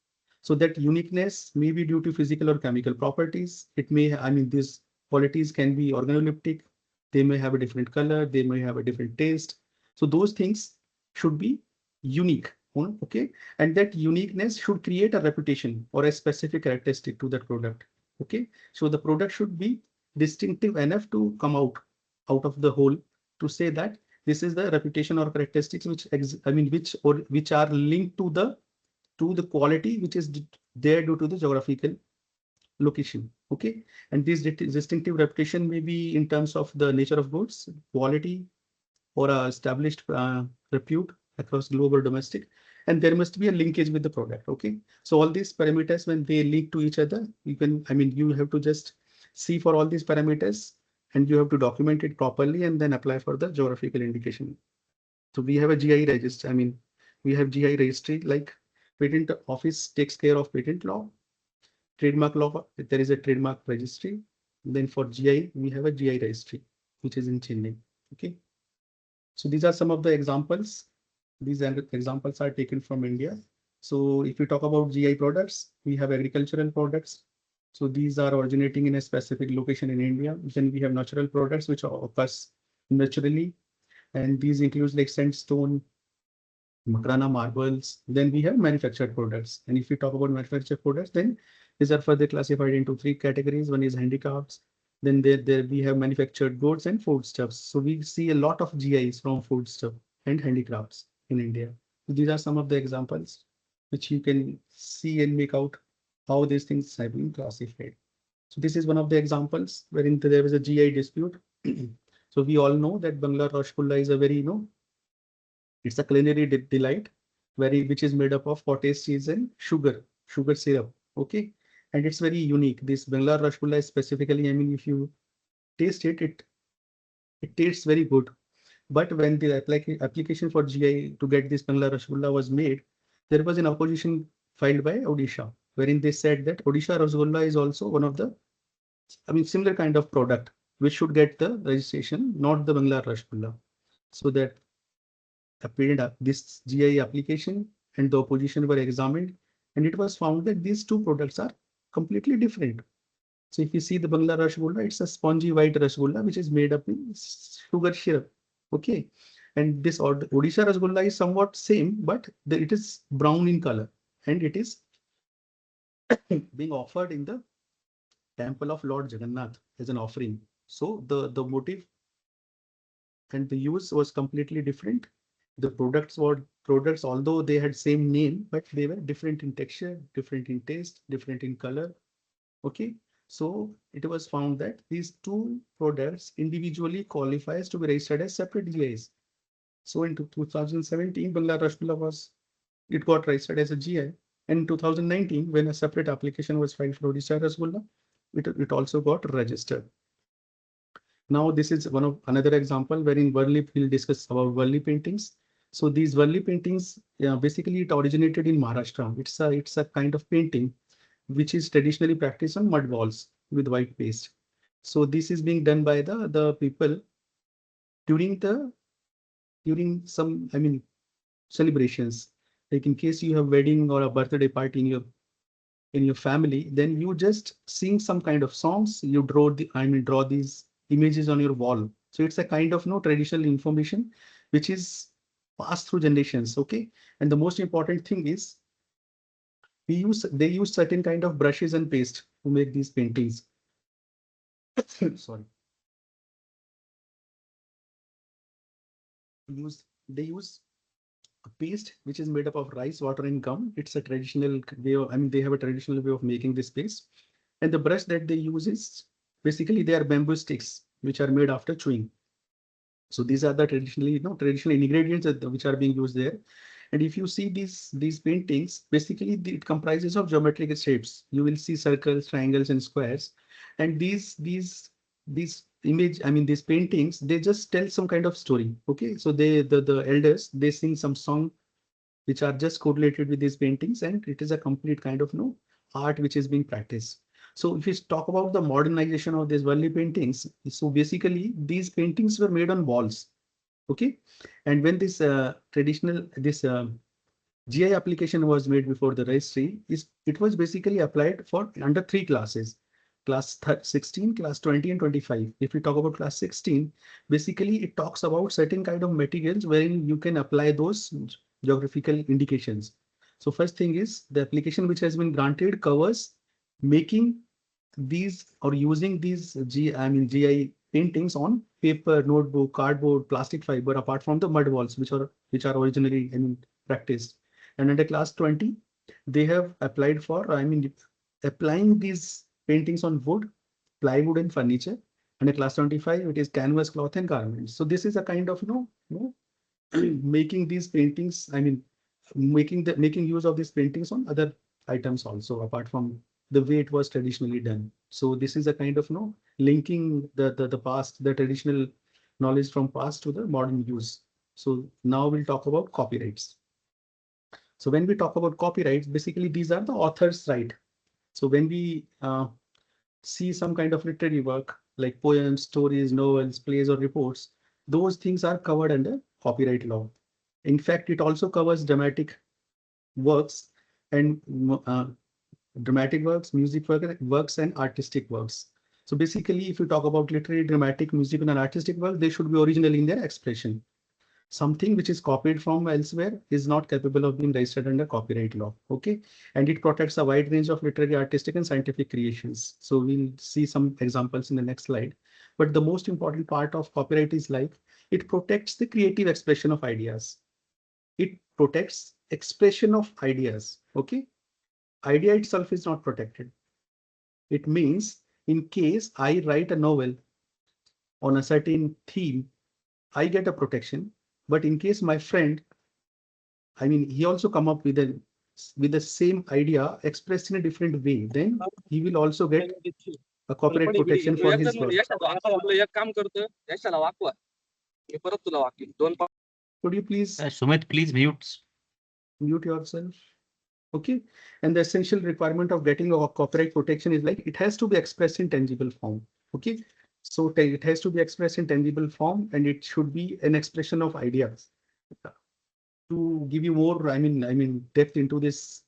So that uniqueness may be due to physical or chemical properties. It may, these qualities can be organoleptic. They may have a different color. They may have a different taste. So those things should be unique. Okay. And that uniqueness should create a reputation or a specific characteristic to that product. Okay. So the product should be distinctive enough to come out of the whole to say that this is the reputation or characteristics which are linked to the quality which is there due to the geographical location. Okay. And this distinctive reputation may be in terms of the nature of goods, quality, or established repute across global or domestic. And there must be a linkage with the product. Okay. So all these parameters, when they link to each other, you have to just see for all these parameters, and you have to document it properly and then apply for the geographical indication. So we have a GI register. We have GI registry, like patent office takes care of patent law, trademark law. There is a trademark registry. Then for GI, we have a GI registry, which is in Chennai. Okay. So these are some of the examples. These examples are taken from India. So if we talk about GI products, we have agricultural products. So these are originating in a specific location in India. Then we have natural products which occurs naturally. And these include like sandstone, Makrana marbles. Then we have manufactured products. And if we talk about manufactured products, then these are further classified into 3 categories. One is handicrafts. Then there we have manufactured goods and foodstuffs. So we see a lot of GIs from foodstuff and handicrafts in India. So these are some of the examples which you can see and make out how these things have been classified. So this is one of the examples wherein there was a GI dispute. So we all know that Bangla Rasgulla is a very, it's a culinary delight, which is made up of cottage cheese and sugar syrup. Okay. And it's very unique. This Bangla Rasgulla specifically, if you taste it, it tastes very good. But when the application for GI to get this Bangla Rasgulla was made, there was an opposition filed by Odisha, wherein they said that Odisha Rasgulla is also one of the, similar kind of product, which should get the registration, not the Bangla Rasgulla. So that appeared this GI application and the opposition were examined, and it was found that these two products are completely different. So if you see the Bangla Rasgulla, it's a spongy white Rasgulla, which is made up in sugar syrup. Okay. And this Odisha Rasgulla is somewhat same, but it is brown in color, and it is being offered in the temple of Lord Jagannath as an offering. So the motive and the use was completely different. The products, although they had same name, but they were different in texture, different in taste, different in color. Okay. So it was found that these two products individually qualifies to be registered as separate GIs. So in 2017, Bangla Rasgulla got registered as a GI. And in 2019, when a separate application was filed for Odisha Rasgulla, it also got registered. Now this is another example wherein we'll discuss about Varli paintings. So these Varli paintings, basically it originated in Maharashtra. It's a kind of painting which is traditionally practiced on mud walls with white paste. So this is being done by the people during some celebrations. Like in case you have wedding or a birthday party in your family, then you just sing some kind of songs. You draw these images on your wall. So it's a kind of traditional information which is passed through generations. Okay. And the most important thing is they use certain kind of brushes and paste to make these paintings. Sorry. They use a paste which is made up of rice, water, and gum. It's a traditional way of, they have a traditional way of making this paste. And the brush that they use is basically they are bamboo sticks which are made after chewing. So these are the traditional ingredients which are being used there. And if you see these paintings, basically it comprises of geometric shapes. You will see circles, triangles, and squares. And these these image, I mean, these paintings, they just tell some kind of story. Okay, so the elders, they sing some song which are just correlated with these paintings, and it is a complete kind of art which is being practiced. So if we talk about the modernization of these early paintings, so basically these paintings were made on walls. Okay, and when this GI application was made before the registry, it was basically applied for under 3 classes. Class 16, class 20, and 25. If we talk about class 16, basically it talks about certain kind of materials wherein you can apply those geographical indications. So first thing is the application which has been granted covers making these or using these GI paintings on paper, notebook, cardboard, plastic fiber, apart from the mud walls, which are originally practiced. And under class 20, they have applied for, applying these paintings on wood, plywood, and furniture. And in class 25, it is canvas, cloth, and garments. So this is a kind of making these paintings, making use of these paintings on other items also, apart from the way it was traditionally done. So this is a kind of linking the past, the traditional knowledge from past to the modern use. So now we'll talk about copyrights. So when we talk about copyrights, basically these are the author's right. So when we see some kind of literary work like poems, stories, novels, plays, or reports, those things are covered under copyright law. In fact, it also covers dramatic works and music works, and artistic works. So basically, if you talk about literary, dramatic, musical, and artistic work, they should be original in their expression. Something which is copied from elsewhere is not capable of being registered under copyright law. Okay, and it protects a wide range of literary, artistic, and scientific creations. So we'll see some examples in the next slide. But the most important part of copyright is like it protects the creative expression of ideas. It protects expression of ideas. Okay, idea itself is not protected. It means in case I write a novel on a certain theme, I get a protection. But in case my friend, he also come up with the same idea expressed in a different way, then he will also get a copyright protection for his work. Could you please Sumit, please mute yourself? Okay. And the essential requirement of getting a copyright protection is like it has to be expressed in tangible form. Okay. So it has to be expressed in tangible form, and it should be an expression of ideas. To give you more, depth into this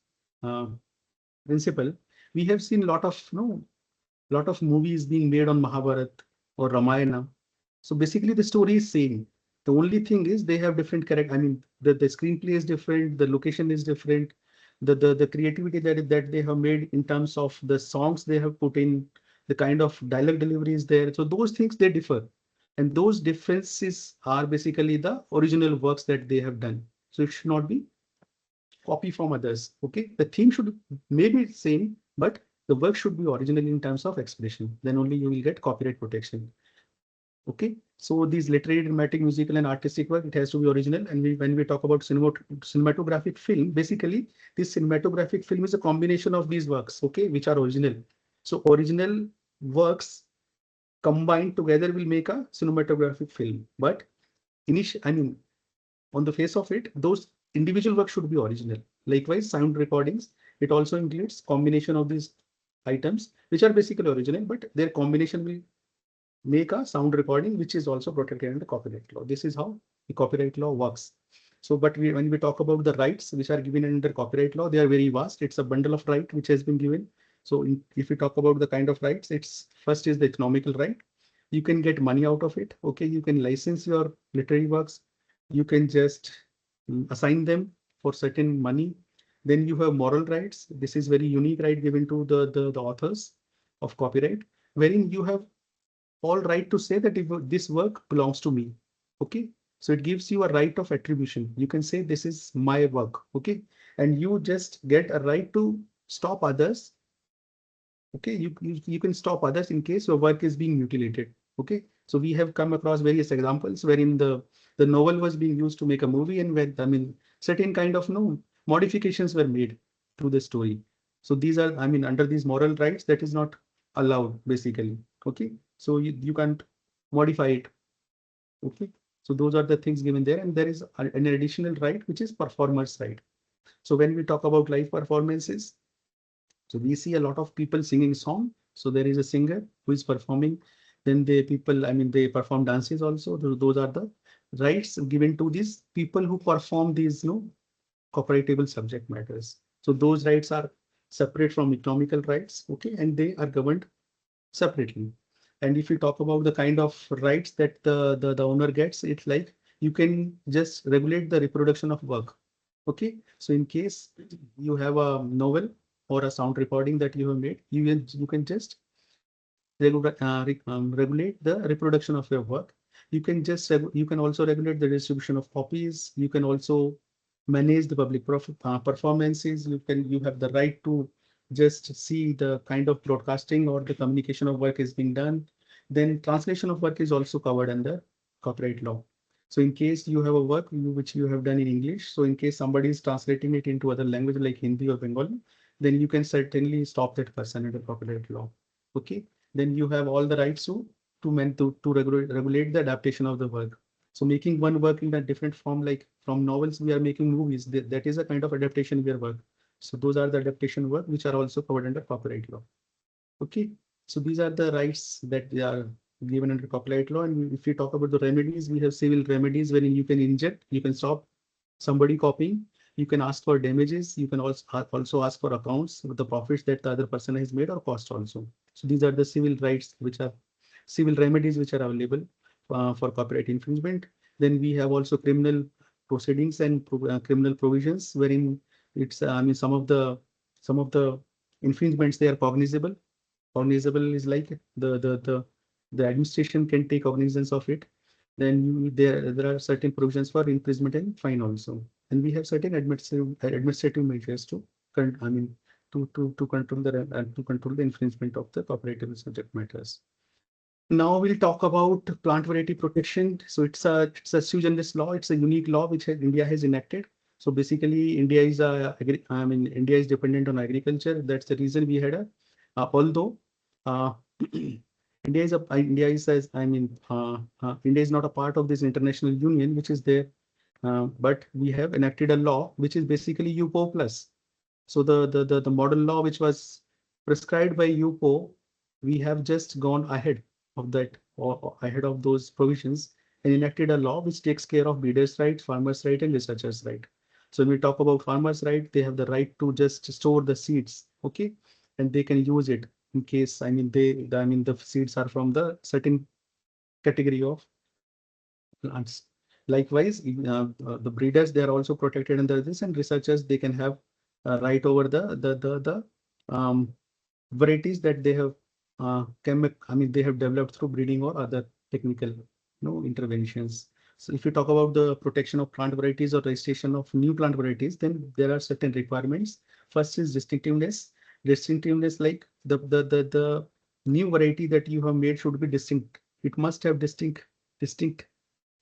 principle, we have seen lot of movies being made on Mahabharata or Ramayana. So basically, the story is same. The only thing is they have different character. The screenplay is different, the location is different, the creativity that they have made in terms of the songs they have put in, the kind of dialogue delivery is there. So those things, they differ. And those differences are basically the original works that they have done. So it should not be copy from others. Okay, the theme should maybe same, but the work should be original in terms of expression. Then only you will get copyright protection. Okay, so these literary, dramatic, musical, and artistic work, it has to be original. And when we talk about cinematographic film, basically this cinematographic film is a combination of these works, okay, which are original. So original works combined together will make a cinematographic film. But on the face of it, those individual works should be original. Likewise, sound recordings, it also includes combination of these items, which are basically original, but their combination will make a sound recording, which is also protected under copyright law. This is how the copyright law works. So, but when we talk about the rights which are given under copyright law, they are very vast. It's a bundle of right which has been given. So if we talk about the kind of rights, it's first is the economical right. You can get money out of it. Okay, you can license your literary works. You can just assign them for certain money. Then you have moral rights. This is very unique right given to the authors of copyright, wherein you have all right to say that if this work belongs to me. Okay, so it gives you a right of attribution. You can say this is my work. Okay, and you just get a right to stop others. Okay, you can stop others in case your work is being mutilated. Okay, so we have come across various examples wherein the novel was being used to make a movie, and where certain kind of modifications were made to the story. So these are under these moral rights, that is not allowed basically. Okay, So you can't modify it. Okay. So those are the things given there. And there is an additional right, which is performer's right. So when we talk about live performances, so we see a lot of people singing song. So there is a singer who is performing. Then they people, I mean, they perform dances also. Those are the rights given to these people who perform these, copyrightable subject matters. So those rights are separate from economical rights. Okay, and they are governed separately. And if you talk about the kind of rights that the owner gets, it's like you can just regulate the reproduction of work. Okay, so in case you have a novel or a sound recording that you have made, you can just regulate the reproduction of your work. You can just you can also regulate the distribution of copies. You can also manage the public performances. You have the right to just see the kind of broadcasting or the communication of work is being done. Then translation of work is also covered under copyright law. So in case you have a work which you have done in English, so in case somebody is translating it into other language like Hindi or Bengali, then you can certainly stop that person under copyright law. Okay, then you have all the rights to regulate the adaptation of the work. So making one work in a different form, like from novels, we are making movies. That is a kind of adaptation we are work. So those are the adaptation work which are also covered under copyright law. Okay, so these are the rights that they are given under copyright law. And if we talk about the remedies, we have civil remedies wherein you can inject, you can stop somebody copying, you can ask for damages, you can also ask for accounts with the profits that the other person has made or cost also. So these are the civil rights which are civil remedies which are available for copyright infringement. Then we have also criminal proceedings and criminal provisions wherein it's I mean some of the infringements they are cognizable. Cognizable is like the administration can take cognizance of it. Then there are certain provisions for imprisonment and fine also, and we have certain administrative measures to to control the infringement of the copyrightable subject matters. Now we'll talk about plant variety protection. So it's a sui generis law. It's a unique law which India has enacted. So basically, India is dependent on agriculture. That's the reason we had although uh, India is not a part of this international union which is there, but we have enacted a law which is basically UPO plus. So the model law which was prescribed by UPO, we have just gone ahead of that or ahead of those provisions and enacted a law which takes care of breeders' right, farmers' right, and researchers' right. So when we talk about farmers' right, they have the right to just store the seeds, okay, and they can use it in case the seeds are from the certain category of plants. Likewise, the breeders they are also protected under this, and researchers they can have right over the varieties that they have they have developed through breeding or other technical interventions. So if you talk about the protection of plant varieties or registration of new plant varieties, then there are certain requirements. First is distinctiveness. Distinctiveness, like the new variety that you have made should be distinct. It must have distinct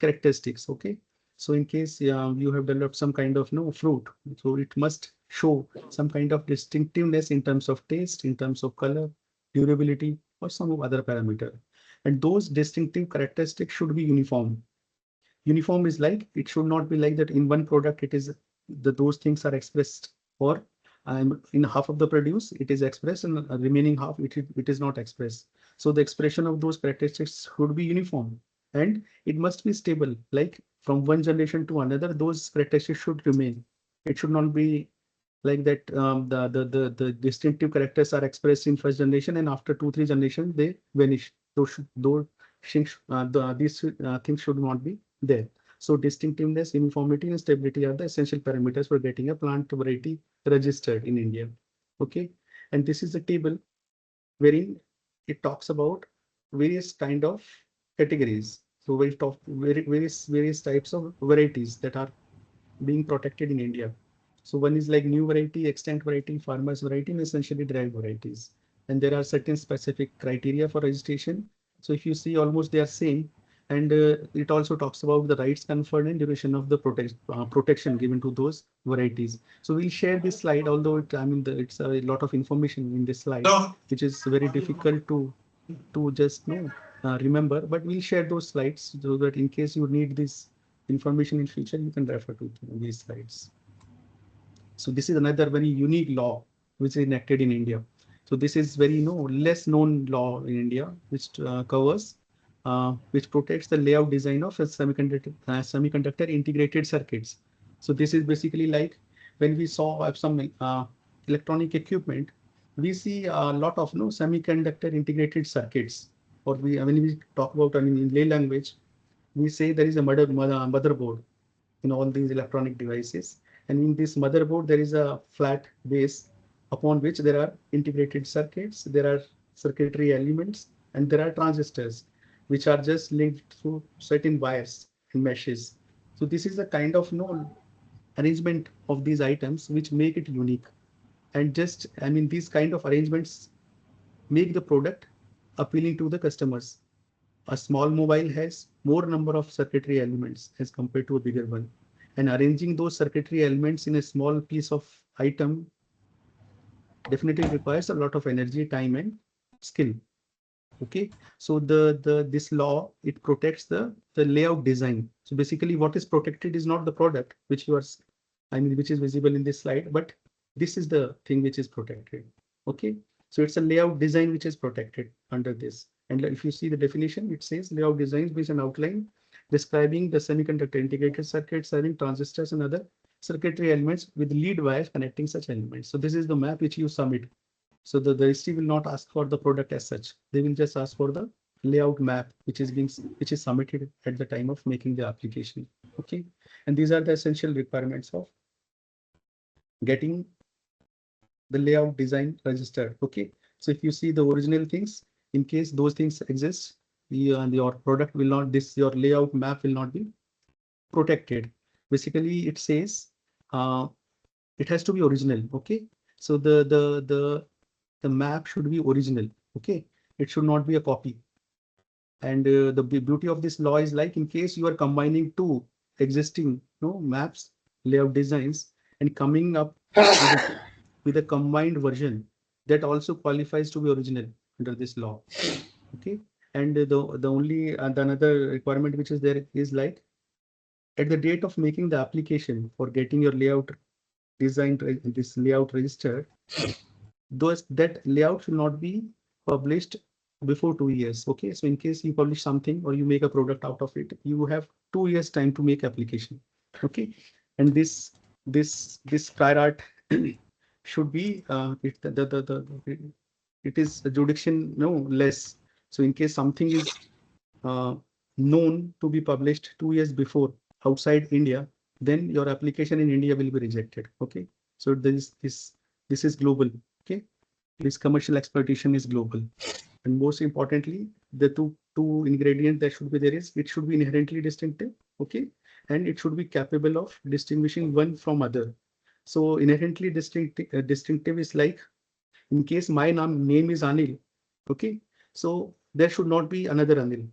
characteristics. Okay. So in case you have developed some kind of fruit, so it must show some kind of distinctiveness in terms of taste, in terms of color, durability, or some other parameter. And those distinctive characteristics should be uniform. Uniform is like, it should not be like that in one product it is those things are expressed, or in half of the produce it is expressed and the remaining half it is not expressed. So the expression of those characteristics should be uniform and it must be stable, like from one generation to another those characteristics should remain. It should not be like that the distinctive characters are expressed in first generation and after 2-3 generations they vanish. Those things these things should not be there. So distinctiveness, uniformity, and stability are the essential parameters for getting a plant variety registered in India. Okay, and this is a table wherein it talks about various kind of categories. So we talk various types of varieties that are being protected in India. So one is like new variety, extant variety, farmers variety, and essentially derived varieties. And there are certain specific criteria for registration. So if you see, almost they are same. And it also talks about the rights conferred and duration of the protection given to those varieties. So we'll share this slide, although it's a lot of information in this slide, which is very difficult to just remember, but we'll share those slides so that in case you need this information in future, you can refer to these slides. So this is another very unique law which is enacted in India. So this is very less known law in India, which covers, which protects the layout design of a semiconductor integrated circuits. So this is basically like when we saw some electronic equipment, we see a lot of semiconductor integrated circuits. Or when we talk about, I mean, in lay language, we say there is a motherboard in all these electronic devices. And in this motherboard, there is a flat base upon which there are integrated circuits, there are circuitry elements, and there are transistors, which are just linked through certain wires and meshes. So this is the kind of arrangement of these items which make it unique. And just, I mean, these kind of arrangements make the product appealing to the customers. A small mobile has more number of circuitry elements as compared to a bigger one. And arranging those circuitry elements in a small piece of item definitely requires a lot of energy, time, and skill. Okay, so this law, it protects the layout design. So basically what is protected is not the product which you are, I mean, which is visible in this slide, but this is the thing which is protected. Okay, so it's a layout design which is protected under this. And if you see the definition, it says layout designs with an outline describing the semiconductor integrated circuits having transistors and other circuitry elements with lead wires connecting such elements. So this is the map which you submit. So the registry will not ask for the product as such. They will just ask for the layout map, which is submitted at the time of making the application. Okay, and these are the essential requirements of getting the layout design registered. Okay, so if you see the original things, in case those things exist, your product will not, your layout map will not be protected. Basically, it says it has to be original. Okay, so the map should be original. Okay, it should not be a copy. And the beauty of this law is like, in case you are combining two existing maps, layout designs, and coming up with a combined version, that also qualifies to be original under this law. Okay, and the only the another requirement which is there is like, at the date of making the application for getting your layout designed, this layout registered, that layout should not be published before 2 years. Okay, so in case you publish something or you make a product out of it, you have 2 years time to make application. Okay, and this prior art should be it is a jurisdiction less. So in case something is known to be published 2 years before outside India, then your application in India will be rejected. Okay, so this is global. Okay, this commercial exploitation is global. And most importantly, the two ingredients that should be there is, it should be inherently distinctive. Okay, and it should be capable of distinguishing one from other. So inherently distinctive is like, in case my name is Anil. Okay, so there should not be another Anil.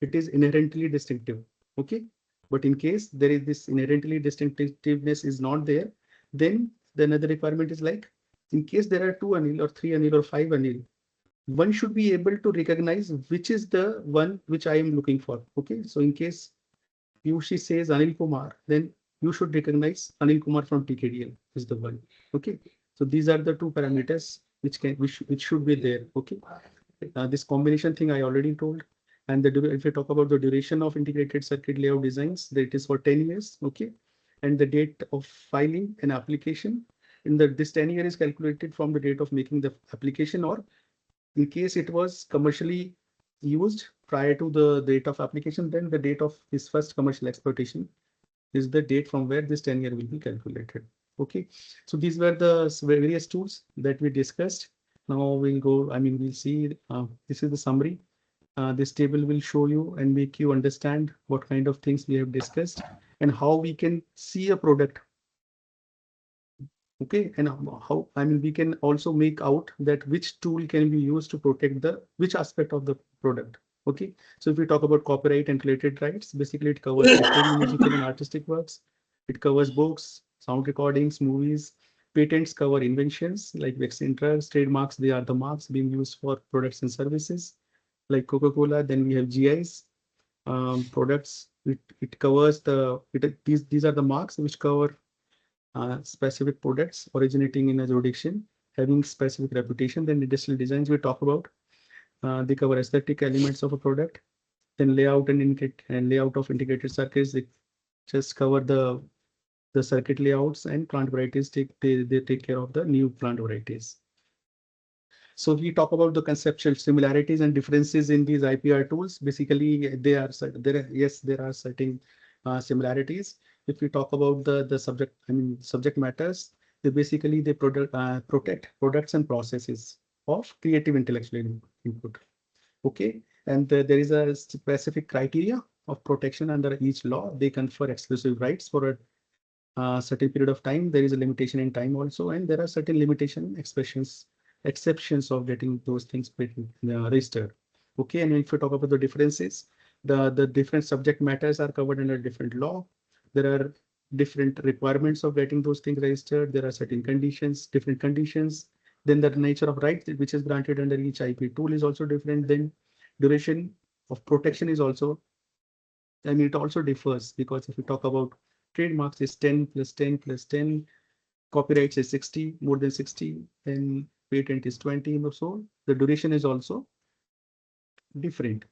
It is inherently distinctive. Okay, but in case there is this inherently distinctiveness is not there, then the another requirement is like, in case there are 2 Anil or 3 Anil or 5 Anil, one should be able to recognize which is the one which I am looking for. Okay, so in case she says Anil Kumar, then you should recognize Anil Kumar from TKDL is the one. Okay, so these are the 2 parameters which should be there. Okay, this combination thing I already told. And if we talk about the duration of integrated circuit layout designs, that is for 10 years. Okay, and the date of filing an application, this 10 year is calculated from the date of making the application, or in case it was commercially used prior to the date of application, then the date of this first commercial exploitation is the date from where this 10 year will be calculated. Okay, so these were the various tools that we discussed. Now we'll go, I mean, we'll see, this is the summary. This table will show you and make you understand what kind of things we have discussed and how we can see a product. Okay, and how, I mean, we can also make out that which tool can be used to protect which aspect of the product. Okay, so if we talk about copyright and related rights, basically it covers recording musical and artistic works. It covers books, sound recordings, movies. Patents cover inventions like vaccine drugs. Trademarks, they are the marks being used for products and services. like Coca-Cola. Then we have GIs, products. It covers these are the marks which cover specific products originating in a jurisdiction, having specific reputation. Then industrial designs we talk about. They cover aesthetic elements of a product. Then layout and layout of integrated circuits. They just cover the circuit layouts, and plant varieties they take care of the new plant varieties. So we talk about the conceptual similarities and differences in these IPR tools. Basically, there are certain similarities. If we talk about the subject matters, they protect products and processes of creative intellectual input. Okay, and there is a specific criteria of protection under each law. They confer exclusive rights for a certain period of time. There is a limitation in time also, and there are certain exceptions of getting those things registered. Okay, and if we talk about the differences, the different subject matters are covered under different law. There are different requirements of getting those things registered. There are certain conditions, different conditions. Then the nature of rights which is granted under each IP tool is also different. Then duration of protection is also, it also differs, because if we talk about trademarks is 10 plus 10 plus 10, copyrights is 60, more than 60, and patent is 20 or so. The duration is also different.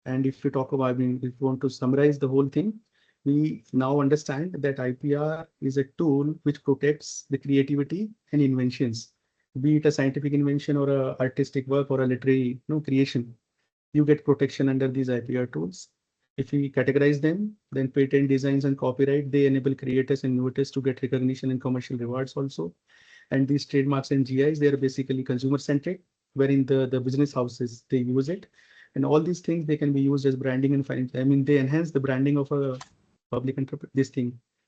And if we talk about, if we want to summarize the whole thing, we now understand that IPR is a tool which protects the creativity and inventions, be it a scientific invention or a artistic work or a literary creation. You get protection under these IPR tools. If we categorize them, then patent, designs, and copyright, they enable creators and innovators to get recognition and commercial rewards also. And these trademarks and GIs, they are basically consumer centric, wherein the business houses, they use it. And all these things, they can be used as branding and finance. They enhance the branding of a public enterprise,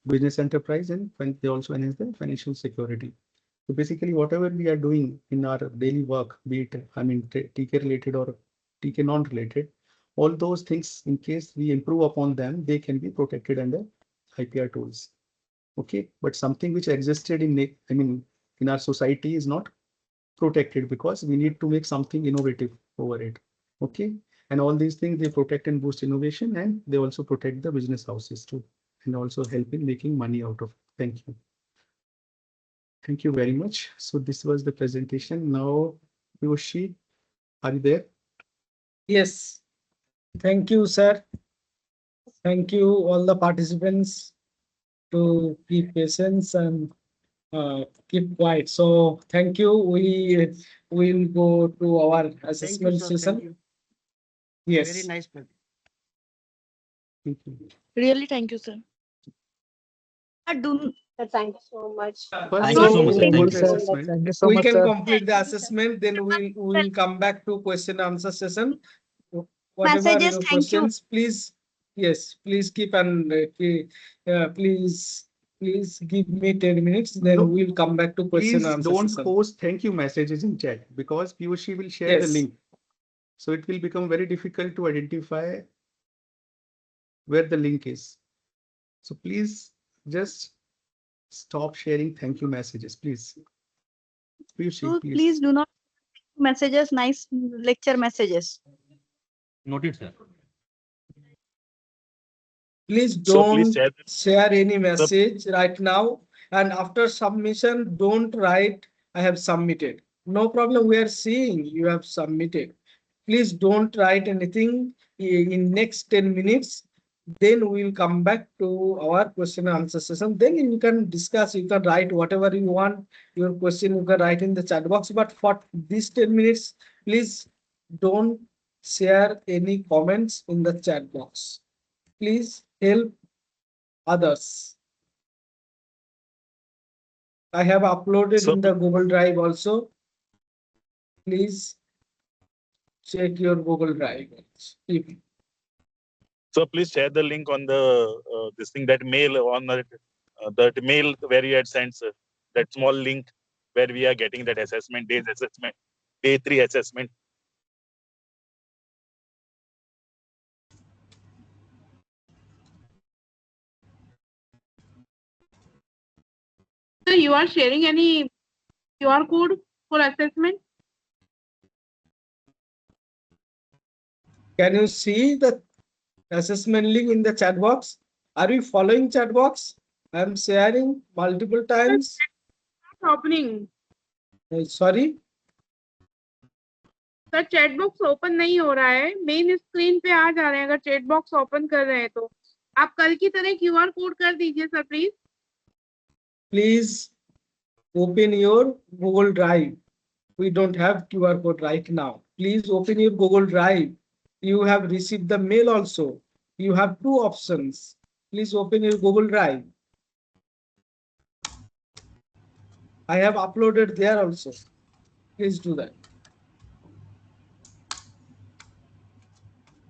business enterprise, and they also enhance the financial security. So basically, whatever we are doing in our daily work, be it, TK related or TK non-related, all those things, in case we improve upon them, they can be protected under IPR tools. Okay, but something which existed in our society is not protected, because we need to make something innovative over it. Okay, and all these things, they protect and boost innovation, and they also protect the business houses too, and also help in making money out of it. Thank you. Thank you very much. So this was the presentation. Now, Yoshi, are you there? Yes. Thank you, sir. Thank you, all the participants, to keep patience and keep quiet. So thank you. We will go to our assessment session. Yes. Very nice. Thank you. Really, thank you, sir. Thank you so much. Thank you so much, sir. Thank you. Assessment. Thank you so We much, can sir. complete the assessment, then we'll come back to question answer session. Whatever Messages, your thank you. questions, please, yes, please keep and please give me 10 minutes, then No, we'll come back to question Please answer don't session. post thank you messages in chat, because Piyushi will share the Yes. link. So it will become very difficult to identify where the link is. So please just stop sharing thank you messages, please. Piyushi, please. Please do not messages, nice lecture messages. Noted, sir. Please So please don't share any message right now, and after submission, don't write I have submitted. No problem, we are seeing you have submitted. Please don't write anything in next 10 minutes. Then we'll come back to our question and answer session. Then you can discuss, you can write whatever you want. Your question you can write in the chat box. But for these 10 minutes, please don't share any comments in the chat box. Please help others. I have uploaded in the Google Drive also. Please check your Google Drive. So please share the link on the this thing, that mail on that mail where you had sent, sir, that small link where we are getting that assessment, day 3 assessment. So you are sharing any QR code for assessment? Can you see the assessment link in the chat box? Are you following chat box? I am sharing multiple times. opening. Sorry. Sir chat box open नहीं हो रहा है, main screen पे आ जा रहे हैं अगर chat box open कर रहे हैं तो। आप कल की तरह क्यूआर कोड कर दीजिए sir please. Please open your Google Drive. We don't have QR code right now. Please open your Google Drive. You have received the mail also. You have two options. Please open your Google Drive. I have uploaded there also. Please do that.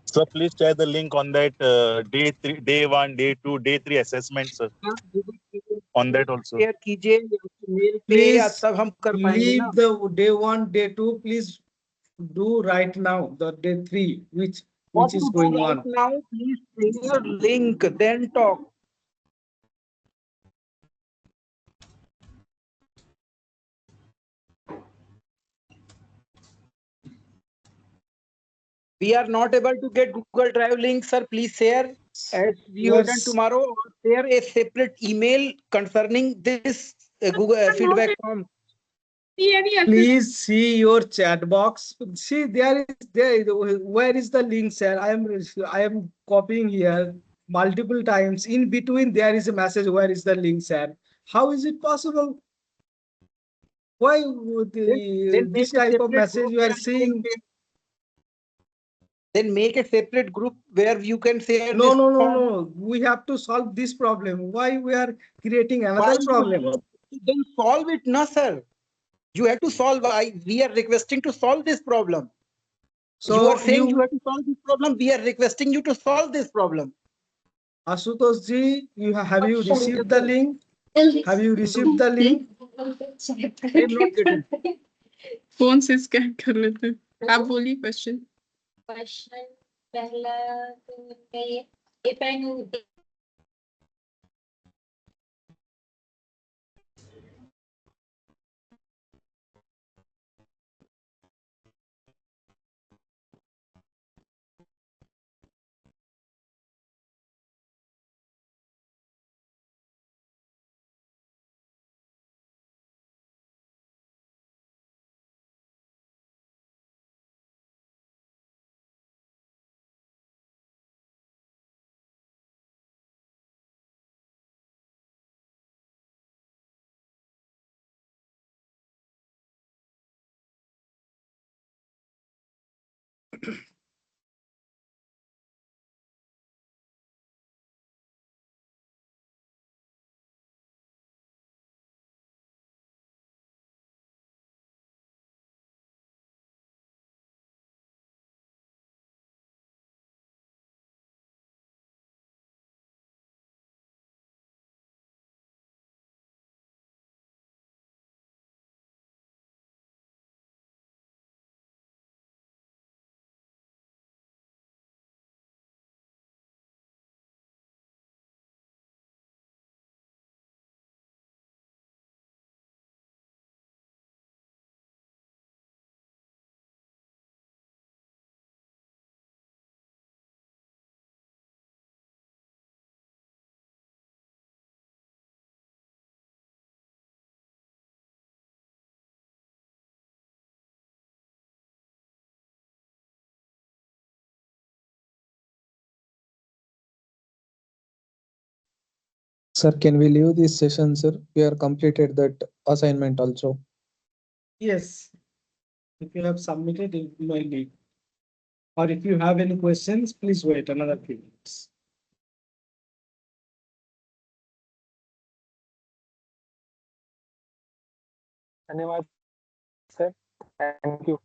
So please share the link on that day 3, day 1, day 2, day 3 assessment, sir. On that also. Share कीजिए mail पे या Please तब हम कर पाएंगे ना। leave the day 1, day 2. Please do right now the day 3, which What is to do going right on. now? Please share link, then talk. We are not able to get Google Drive link, sir. Please share as we have done Yes. tomorrow. Or share a separate email concerning this Google feedback form. Please see your chat box. See there is there. Where is the link, sir? I am copying here multiple times. In between there is a message. Where is the link, sir? How is it possible? Why would Then this make a type of separate message group you are where seeing? Then make a separate group where you can share No, this no, no, form. no. We have to solve this problem. Why we are creating Why another you problem? have to then solve it, no, sir. You have to solve. We are requesting to solve this problem. You are So saying you have to solve this problem. We are requesting you to solve this problem. Ashutosh ji, have you received the link? Have you received the link? I am not getting. Phone से scan कर लेते हैं। आप बोलिए question. Question पहला ये pen Sir, can we leave this session, sir? We are completed that assignment also. Yes. If you have submitted, it will leave. Or if you have any questions, please wait another few minutes. धन्यवाद sir, thank you.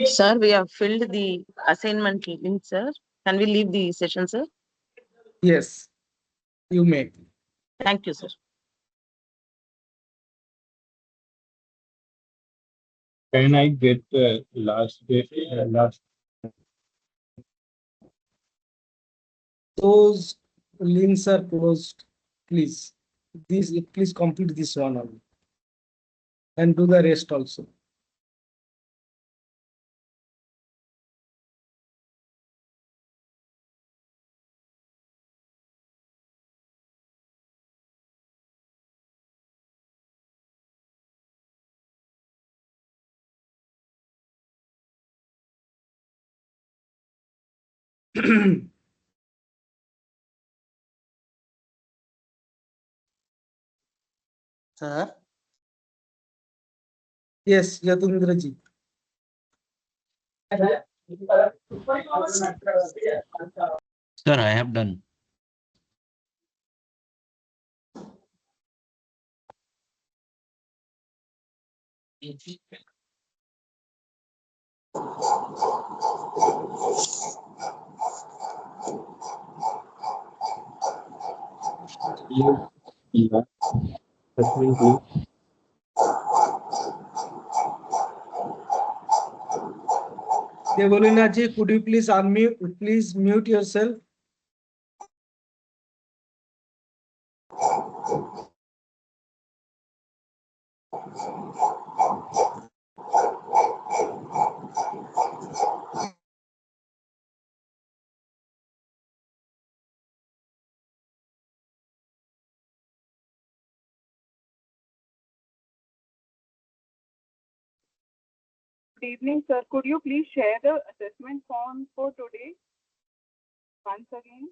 Sir, we have filled the assignment link, sir. Can we leave the session, sir? Yes, you may. Thank you, sir. Can I get last those links are closed, please. Please complete this one only. And do the rest also. Sir. Yes, Yatindra ji. Sir, I have done. Devolina ji, could you please unmute? Please mute yourself. Good evening, sir. Could you please share the assessment form for today once again?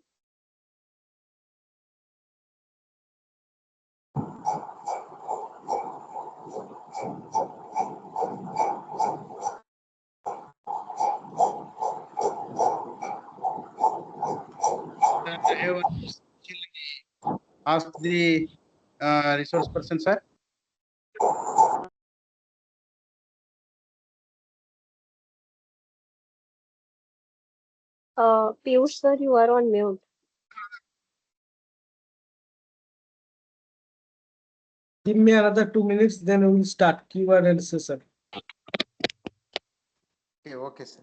I have asked the resource person, sir. Piyush sir, you are on mute. Give me another 2 minutes, then we will start Q&A session. Okay, sir.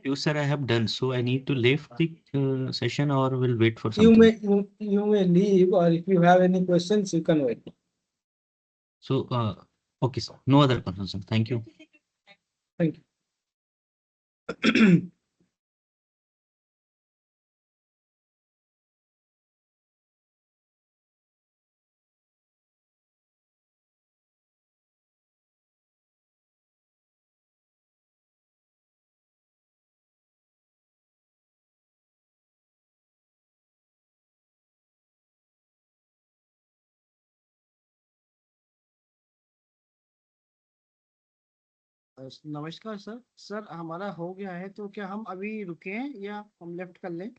You, sir, I have done. So I need to leave the session or will wait for You something. may leave, or if you have any questions, you can wait. So, okay, sir. No other concerns. Thank you. Thank you. नमस्कार sir. Sir हमारा हो गया है तो क्या हम अभी रुके हैं या हम लेफ्ट कर लें?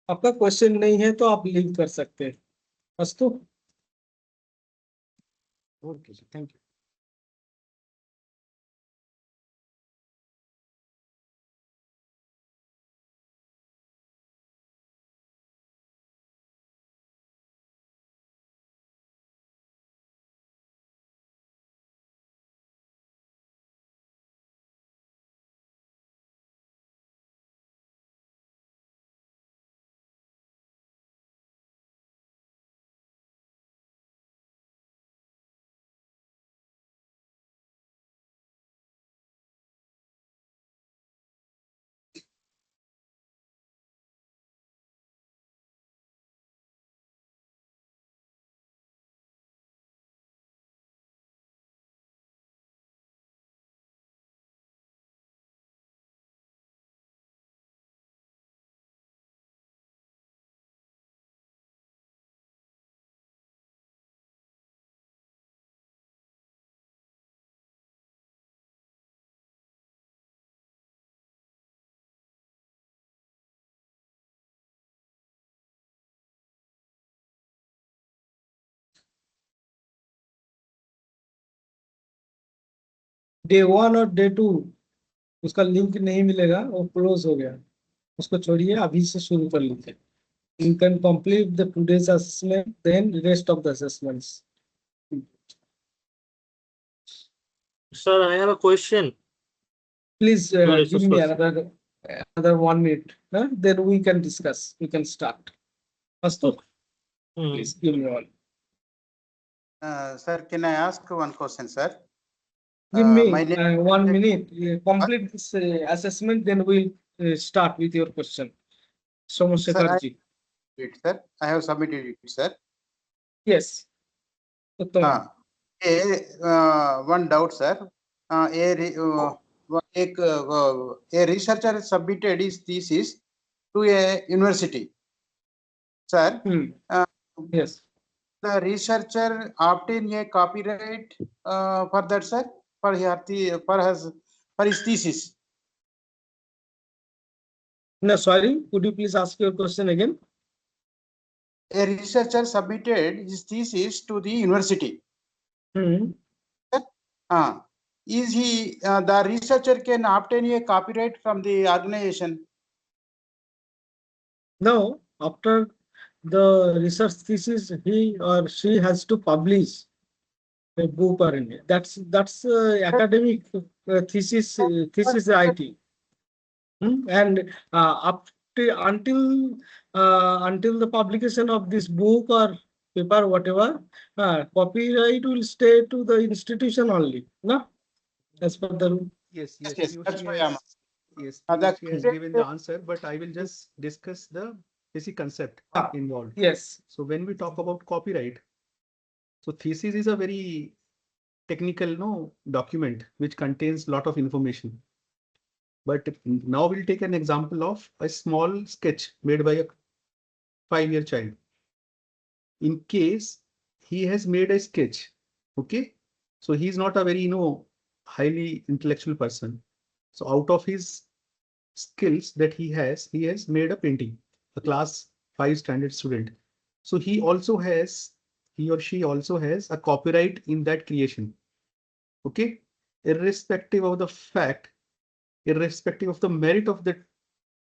आपका क्वेश्चन नहीं है तो आप लीव कर सकते हैं। अस्तु। Okay sir, thank you. Day 1 और डे 2 उसका लिंक नहीं मिलेगा, वो क्लोज हो गया, उसको छोड़िए, अभी से शुरू कर लीजिए. You can complete the today's assessment, then rest of the assessments. Sir, I have a question. Please Today's give me question. another 1 minute. Then we can discuss. We can start. Astu, please give me one. Sir, can I ask one question, sir? Give My me name 1 minute. Complete this assessment, then we'll start with your question. Sir, Somashekarji. sir, I have submitted it, sir. Yes. Uttam. One doubt, sir. A researcher submitted his thesis to a university. Sir, yes. The researcher obtained a copyright for that, sir, for his thesis. No, sorry. Could you please ask your question again? A researcher submitted his thesis to the university. Is he the researcher can obtain a copyright from the organization? No, after the research thesis, he or she has to publish a book or anything. That's academic thesis writing. And up to until the publication of this book or paper, whatever, copyright will stay to the institution only, no? As per the rule. Yes, Yes, Piyush that's why I'm. Yes, that Piyush has given the answer, but I will just discuss the basic concept involved. Yes. So when we talk about copyright, so thesis is a very technical document which contains a lot of information. But now we'll take an example of a small sketch made by a 5-year child. In case he has made a sketch, okay, so he's not a very highly intellectual person. So out of his skills that he has made a painting, a class 5 standard student. So he or she also has a copyright in that creation. Okay, irrespective of the fact, irrespective of the merit of the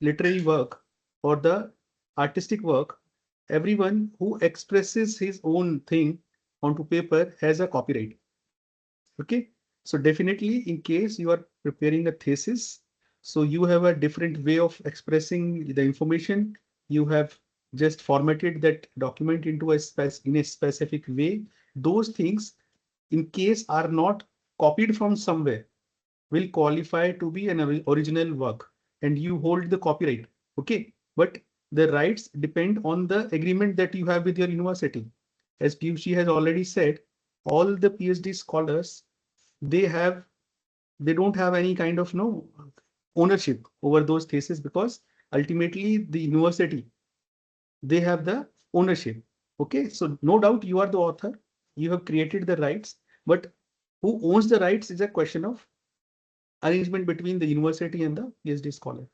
literary work or the artistic work, everyone who expresses his own thing onto paper has a copyright. Okay, so definitely in case you are preparing a thesis, so you have a different way of expressing the information. You have just formatted that document into in a specific way. Those things, in case are not copied from somewhere, will qualify to be an original work and you hold the copyright. Okay, but the rights depend on the agreement that you have with your university. As Piyushi has already said, all the PhD scholars, they don't have any kind of ownership over those theses, because ultimately the university, they have the ownership. Okay, so no doubt you are the author, you have created the rights, but who owns the rights is a question of arrangement between the university and the PhD scholar.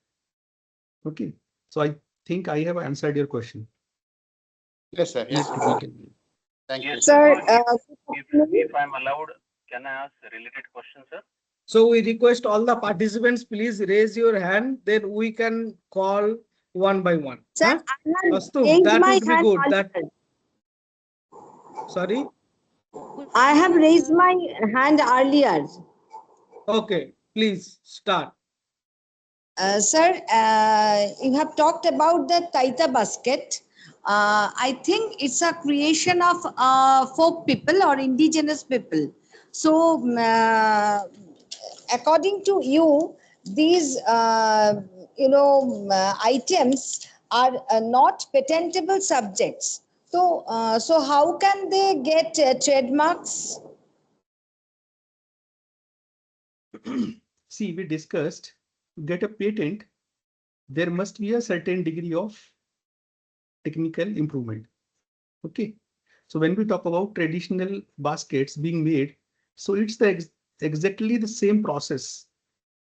Okay, so I think I have answered your question. Yes, sir. Yes, sir. Thank you. Sir, if I'm allowed, can I ask a related question, sir? So we request all the participants, please raise your hand, then we can call one by one. Sir, Astu, that would be good. Sorry? I have raised my hand earlier. Okay, please start. Sir, you have talked about the Taita basket. I think it's a creation of folk people or indigenous people. So, according to you, these items are not patentable subjects. So, so how can they get trademarks? See, we discussed, get a patent, there must be a certain degree of technical improvement. Okay, so when we talk about traditional baskets being made, so it's exactly the same process,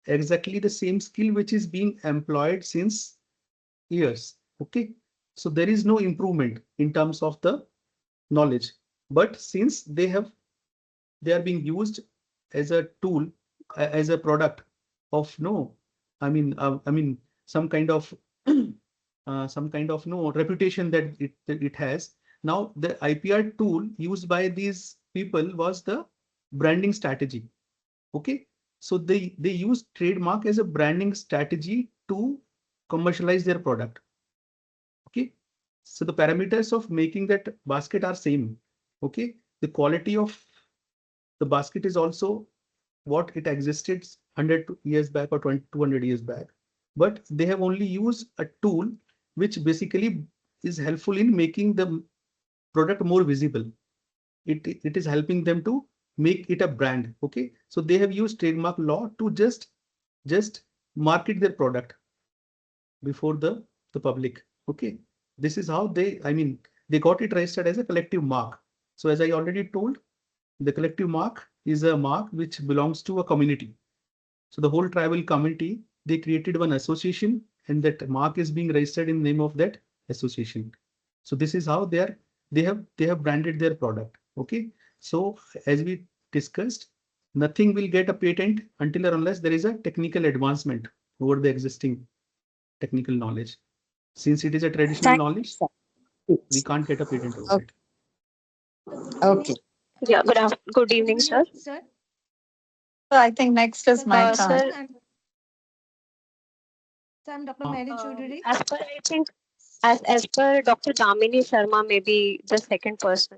exactly the same skill which is being employed since years. Okay, so there is no improvement in terms of the knowledge, but since they are being used as a tool as a product of some kind of reputation that it has. Now the IPR tool used by these people was the branding strategy. Okay, so they use trademark as a branding strategy to commercialize their product. Okay, so the parameters of making that basket are same. Okay, the quality of the basket is also what it existed 100 years back or 200 years back, but they have only used a tool which basically is helpful in making the product more visible. It is helping them to make it a brand. Okay, so they have used trademark law to just market their product before the public. Okay, this is how they they got it registered as a collective mark. So as I already told, the collective mark is a mark which belongs to a community. So the whole tribal community, they created one association, and that mark is being registered in the name of that association. So this is how they have branded their product. Okay, so as we discussed, nothing will get a patent until or unless there is a technical advancement over the existing technical knowledge. Since it is a traditional knowledge, we can't get a patent over it. Okay. Yeah, good evening, sir. So I think next is my turn. Sir, I'm Dr. Mary Choudhury. as per, I think, as per Dr. Damini Sharma, may be the second person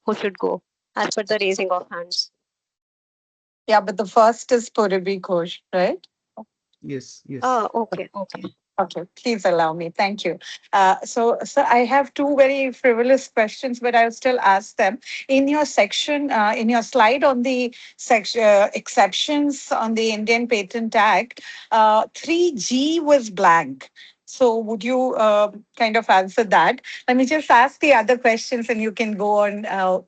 who should go, as per the raising of hands. Yeah, but the first is Purabhi Ghosh, right? Yes, yes. Okay. Okay, please allow me. Thank you. So, I have two very frivolous questions, but I'll still ask them. In your section, in your slide on the section exceptions on the Indian Patent Act, 3G was blank. So would you kind of answer that? Let me just ask the other questions and you can go on.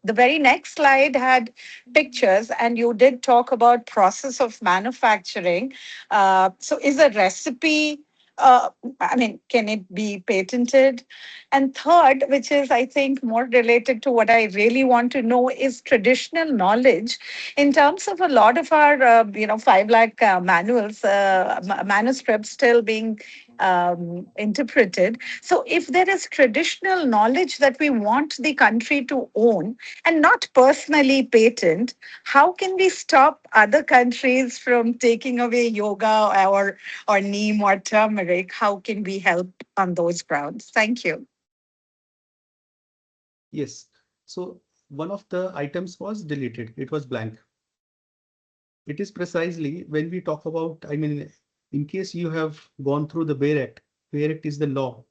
The very next slide had pictures and you did talk about process of manufacturing. So is a recipe, can it be patented? And third, which is, I think, more related to what I really want to know is traditional knowledge in terms of a lot of our, 5 lakh manuals, manuscripts still being interpreted. So if there is traditional knowledge that we want the country to own and not personally patent, how can we stop other countries from taking away yoga or neem or turmeric? How can we help on those grounds? Thank you. Yes. So one of the items was deleted. It was blank. It is precisely when we talk about, in case you have gone through the BEAR Act. BEAR Act is the law,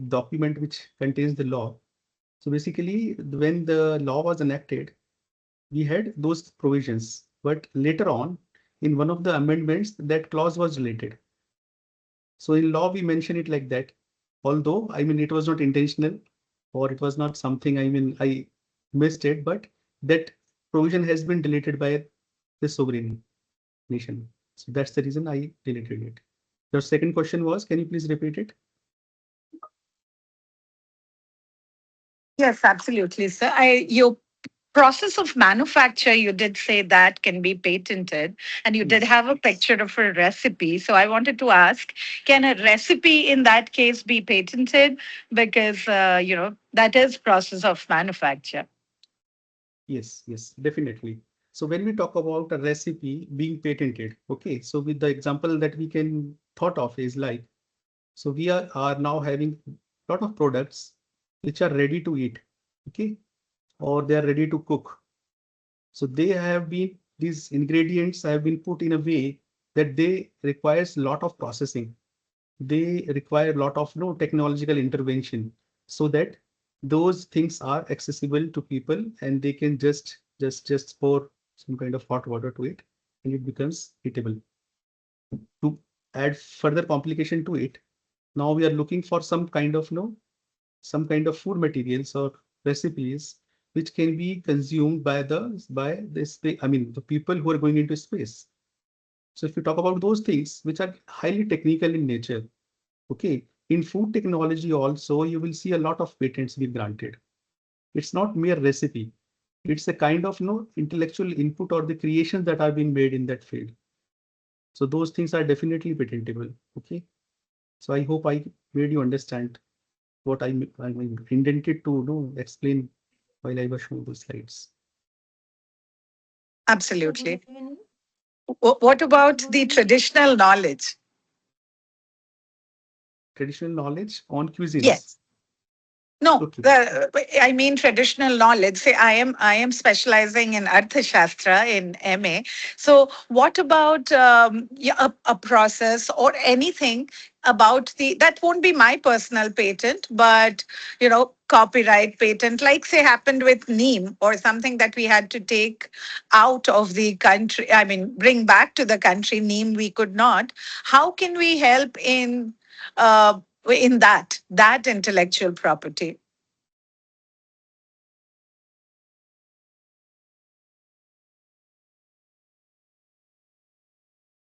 document which contains the law. So basically, when the law was enacted, we had those provisions. But later on, in one of the amendments, that clause was deleted. So in law, we mention it like that. Although, it was not intentional or it was not something, I missed it, but that provision has been deleted by the sovereign nation. So that's the reason I deleted it. Your second question was, can you please repeat it? Yes, absolutely, sir. Your process of manufacture, you did say that can be patented, and you did have a picture of a recipe. So I wanted to ask, can a recipe in that case be patented? Because, that is process of manufacture. Yes, definitely. So when we talk about a recipe being patented, okay, so with the example that we can thought of is like, so we are now having a lot of products which are ready to eat, okay, or they are ready to cook. So these ingredients have been put in a way that they requires a lot of processing. They require a lot of technological intervention so that those things are accessible to people and they can just pour some kind of hot water to it and it becomes eatable. To add further complication to it, now we are looking for some kind of food materials or recipes which can be consumed by the people who are going into space. So if you talk about those things which are highly technical in nature, okay, in food technology also you will see a lot of patents being granted. It's not mere recipe. It's a kind of intellectual input or the creations that are being made in that field. So those things are definitely patentable. Okay. So I hope I made you understand what I intended to explain while I was showing those slides. Absolutely. What about the traditional knowledge? Traditional knowledge on cuisines. Yes. No, Okay. I mean traditional knowledge. Say I am specializing in Arthashastra in MA. So what about a process or anything about that won't be my personal patent, but copyright patent, like say happened with neem or something that we had to take out of the country. I mean, bring back to the country. Neem we could not. How can we help uh, in that intellectual property?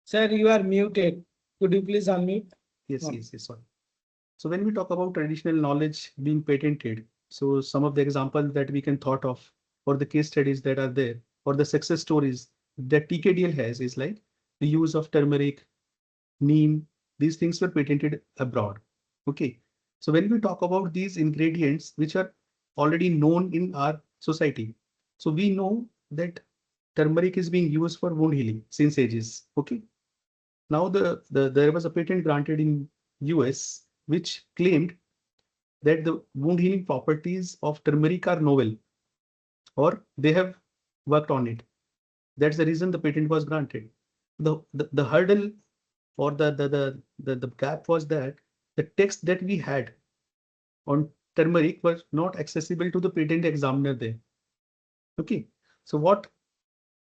Sir, you are muted. Could you please unmute? Yes, sorry. So when we talk about traditional knowledge being patented, so some of the examples that we can thought of or the case studies that are there or the success stories that TKDL has is like the use of turmeric, neem, these things were patented abroad. Okay. So when we talk about these ingredients, which are already known in our society, so we know that turmeric is being used for wound healing since ages. Okay. Now there was a patent granted in US which claimed that the wound healing properties of turmeric are novel or they have worked on it. That's the reason the patent was granted. The hurdle or the gap was that the text that we had on turmeric was not accessible to the patent examiner there. Okay. So what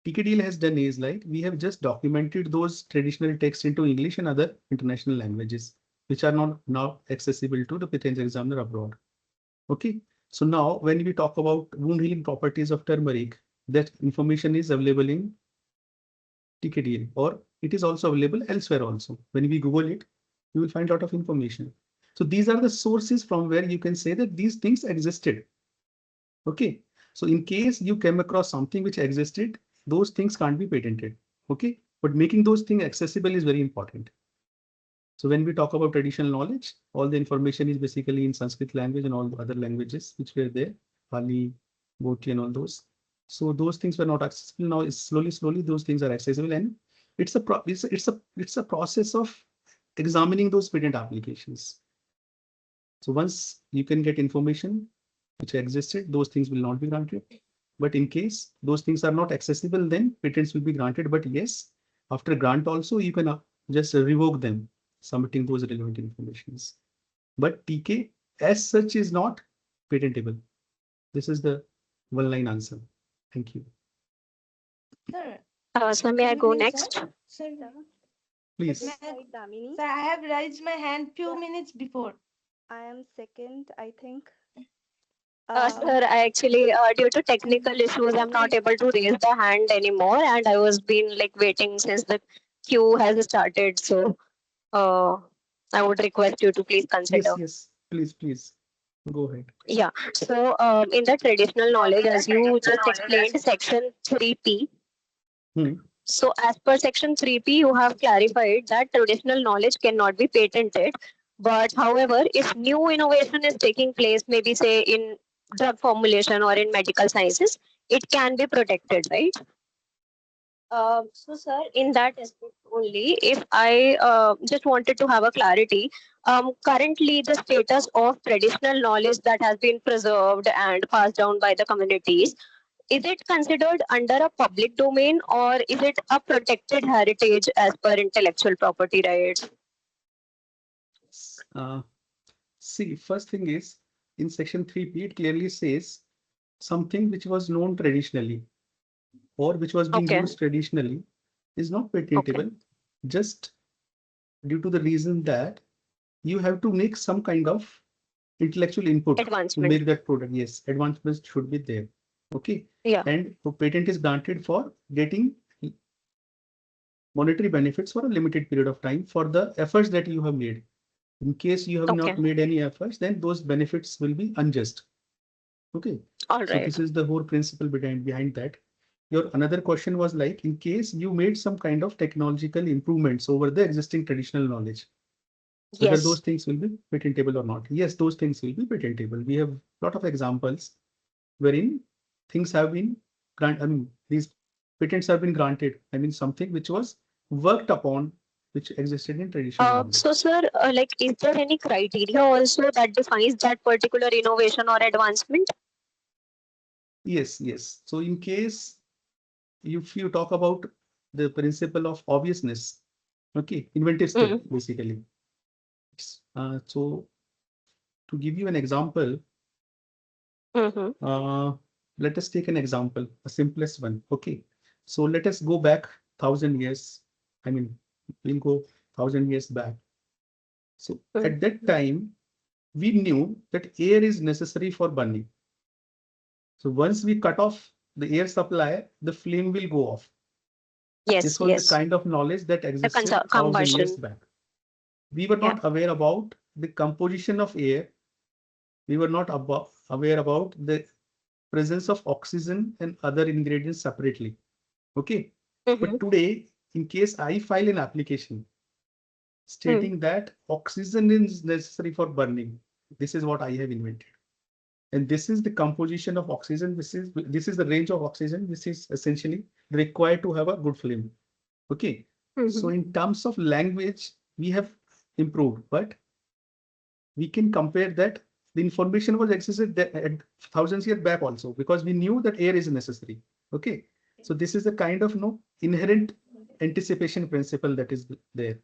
TKDL has done is like we have just documented those traditional texts into English and other international languages, which are not now accessible to the patent examiner abroad. Okay. So now when we talk about wound healing properties of turmeric, that information is available in TKDL or it is also available elsewhere also. When we Google it, you will find a lot of information. So these are the sources from where you can say that these things existed. Okay. So in case you came across something which existed, those things can't be patented. Okay. But making those things accessible is very important. So when we talk about traditional knowledge, all the information is basically in Sanskrit language and all the other languages which were there, Pali, Bhoti and all those. So those things were not accessible. Now slowly those things are accessible, and it's a process of examining those patent applications. So once you can get information which existed, those things will not be granted. But in case those things are not accessible, then patents will be granted. But yes, after grant also you can just revoke them, submitting those relevant informations. But TK as such is not patentable. This is the one-line answer. Thank you. Sir, So may I go next? sir, Please. sir, I have raised my hand few minutes before. I am second, I think. Sir, I actually, due to technical issues, I'm not able to raise the hand anymore, and I was been like waiting since the queue has started. So, I would request you to please consider. Yes, please go ahead. Yeah. So, in the traditional knowledge, as you just explained, section 3P. So, as per section 3P, you have clarified that traditional knowledge cannot be patented. But, however, if new innovation is taking place, maybe say in drug formulation or in medical sciences, it can be protected, right? So, sir, in that aspect only, if I just wanted to have a clarity, currently the status of traditional knowledge that has been preserved and passed down by the communities, is it considered under a public domain or is it a protected heritage as per intellectual property rights? See, first thing is in section 3P, it clearly says something which was known traditionally or which was being used traditionally is not patentable just due to the reason that you have to make some kind of intellectual input to make that product. Yes, advancements should be there. Okay. Yeah. And the patent is granted for getting monetary benefits for a limited period of time for the efforts that you have made. In case you have not made any efforts, then those benefits will be unjust. Okay. All So right. this is the whole principle behind that. Your another question was like, in case you made some kind of technological improvements over the existing traditional knowledge, whether those Yes. things will be patentable or not. Yes, those things will be patentable. We have a lot of examples wherein things have been granted. I mean, these patents have been granted. I mean, something which was worked upon, which existed in traditional knowledge. So, sir, like, is there any criteria also that defines that particular innovation or advancement? Yes, yes. So in case if you talk about the principle of obviousness, okay, inventive skill, basically. So to give you an example, let us take an example, the simplest one. Okay, so let us go back 1,000 years. I mean, we'll go 1,000 years back. So at that time, we knew that air is necessary for burning. So once we cut off the air supply, the flame will go off. Yes, this was the kind of knowledge that existed 1,000 years back. We were not aware about the composition of air. We were not aware about the presence of oxygen and other ingredients separately. Okay. But today, in case I file an application stating that oxygen is necessary for burning, this is what I have invented. And this is the composition of oxygen. This is the range of oxygen. This is essentially required to have a good flame. Okay. So in terms of language, we have improved, but we can compare that the information was existed at thousands years back also, because we knew that air is necessary. Okay. So this is the kind of inherent anticipation principle that is there.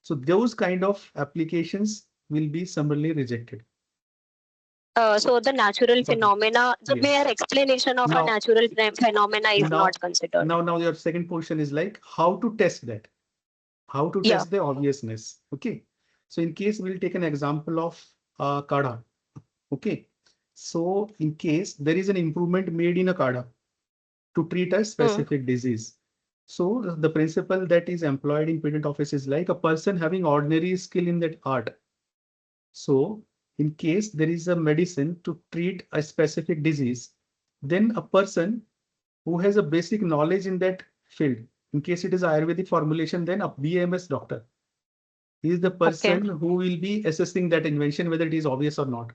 So those kind of applications will be summarily rejected. So the natural phenomena, the mere explanation of a natural phenomena is not considered. Now your second portion is like how to test that, how to test the obviousness. Okay. So in case we'll take an example of kada. Okay. So in case there is an improvement made in a kada to treat a specific disease. So the principle that is employed in patent office is like a person having ordinary skill in that art. So in case there is a medicine to treat a specific disease, then a person who has a basic knowledge in that field, in case it is Ayurvedic formulation, then a BMS doctor, he is the person who will be assessing that invention, whether it is obvious or not.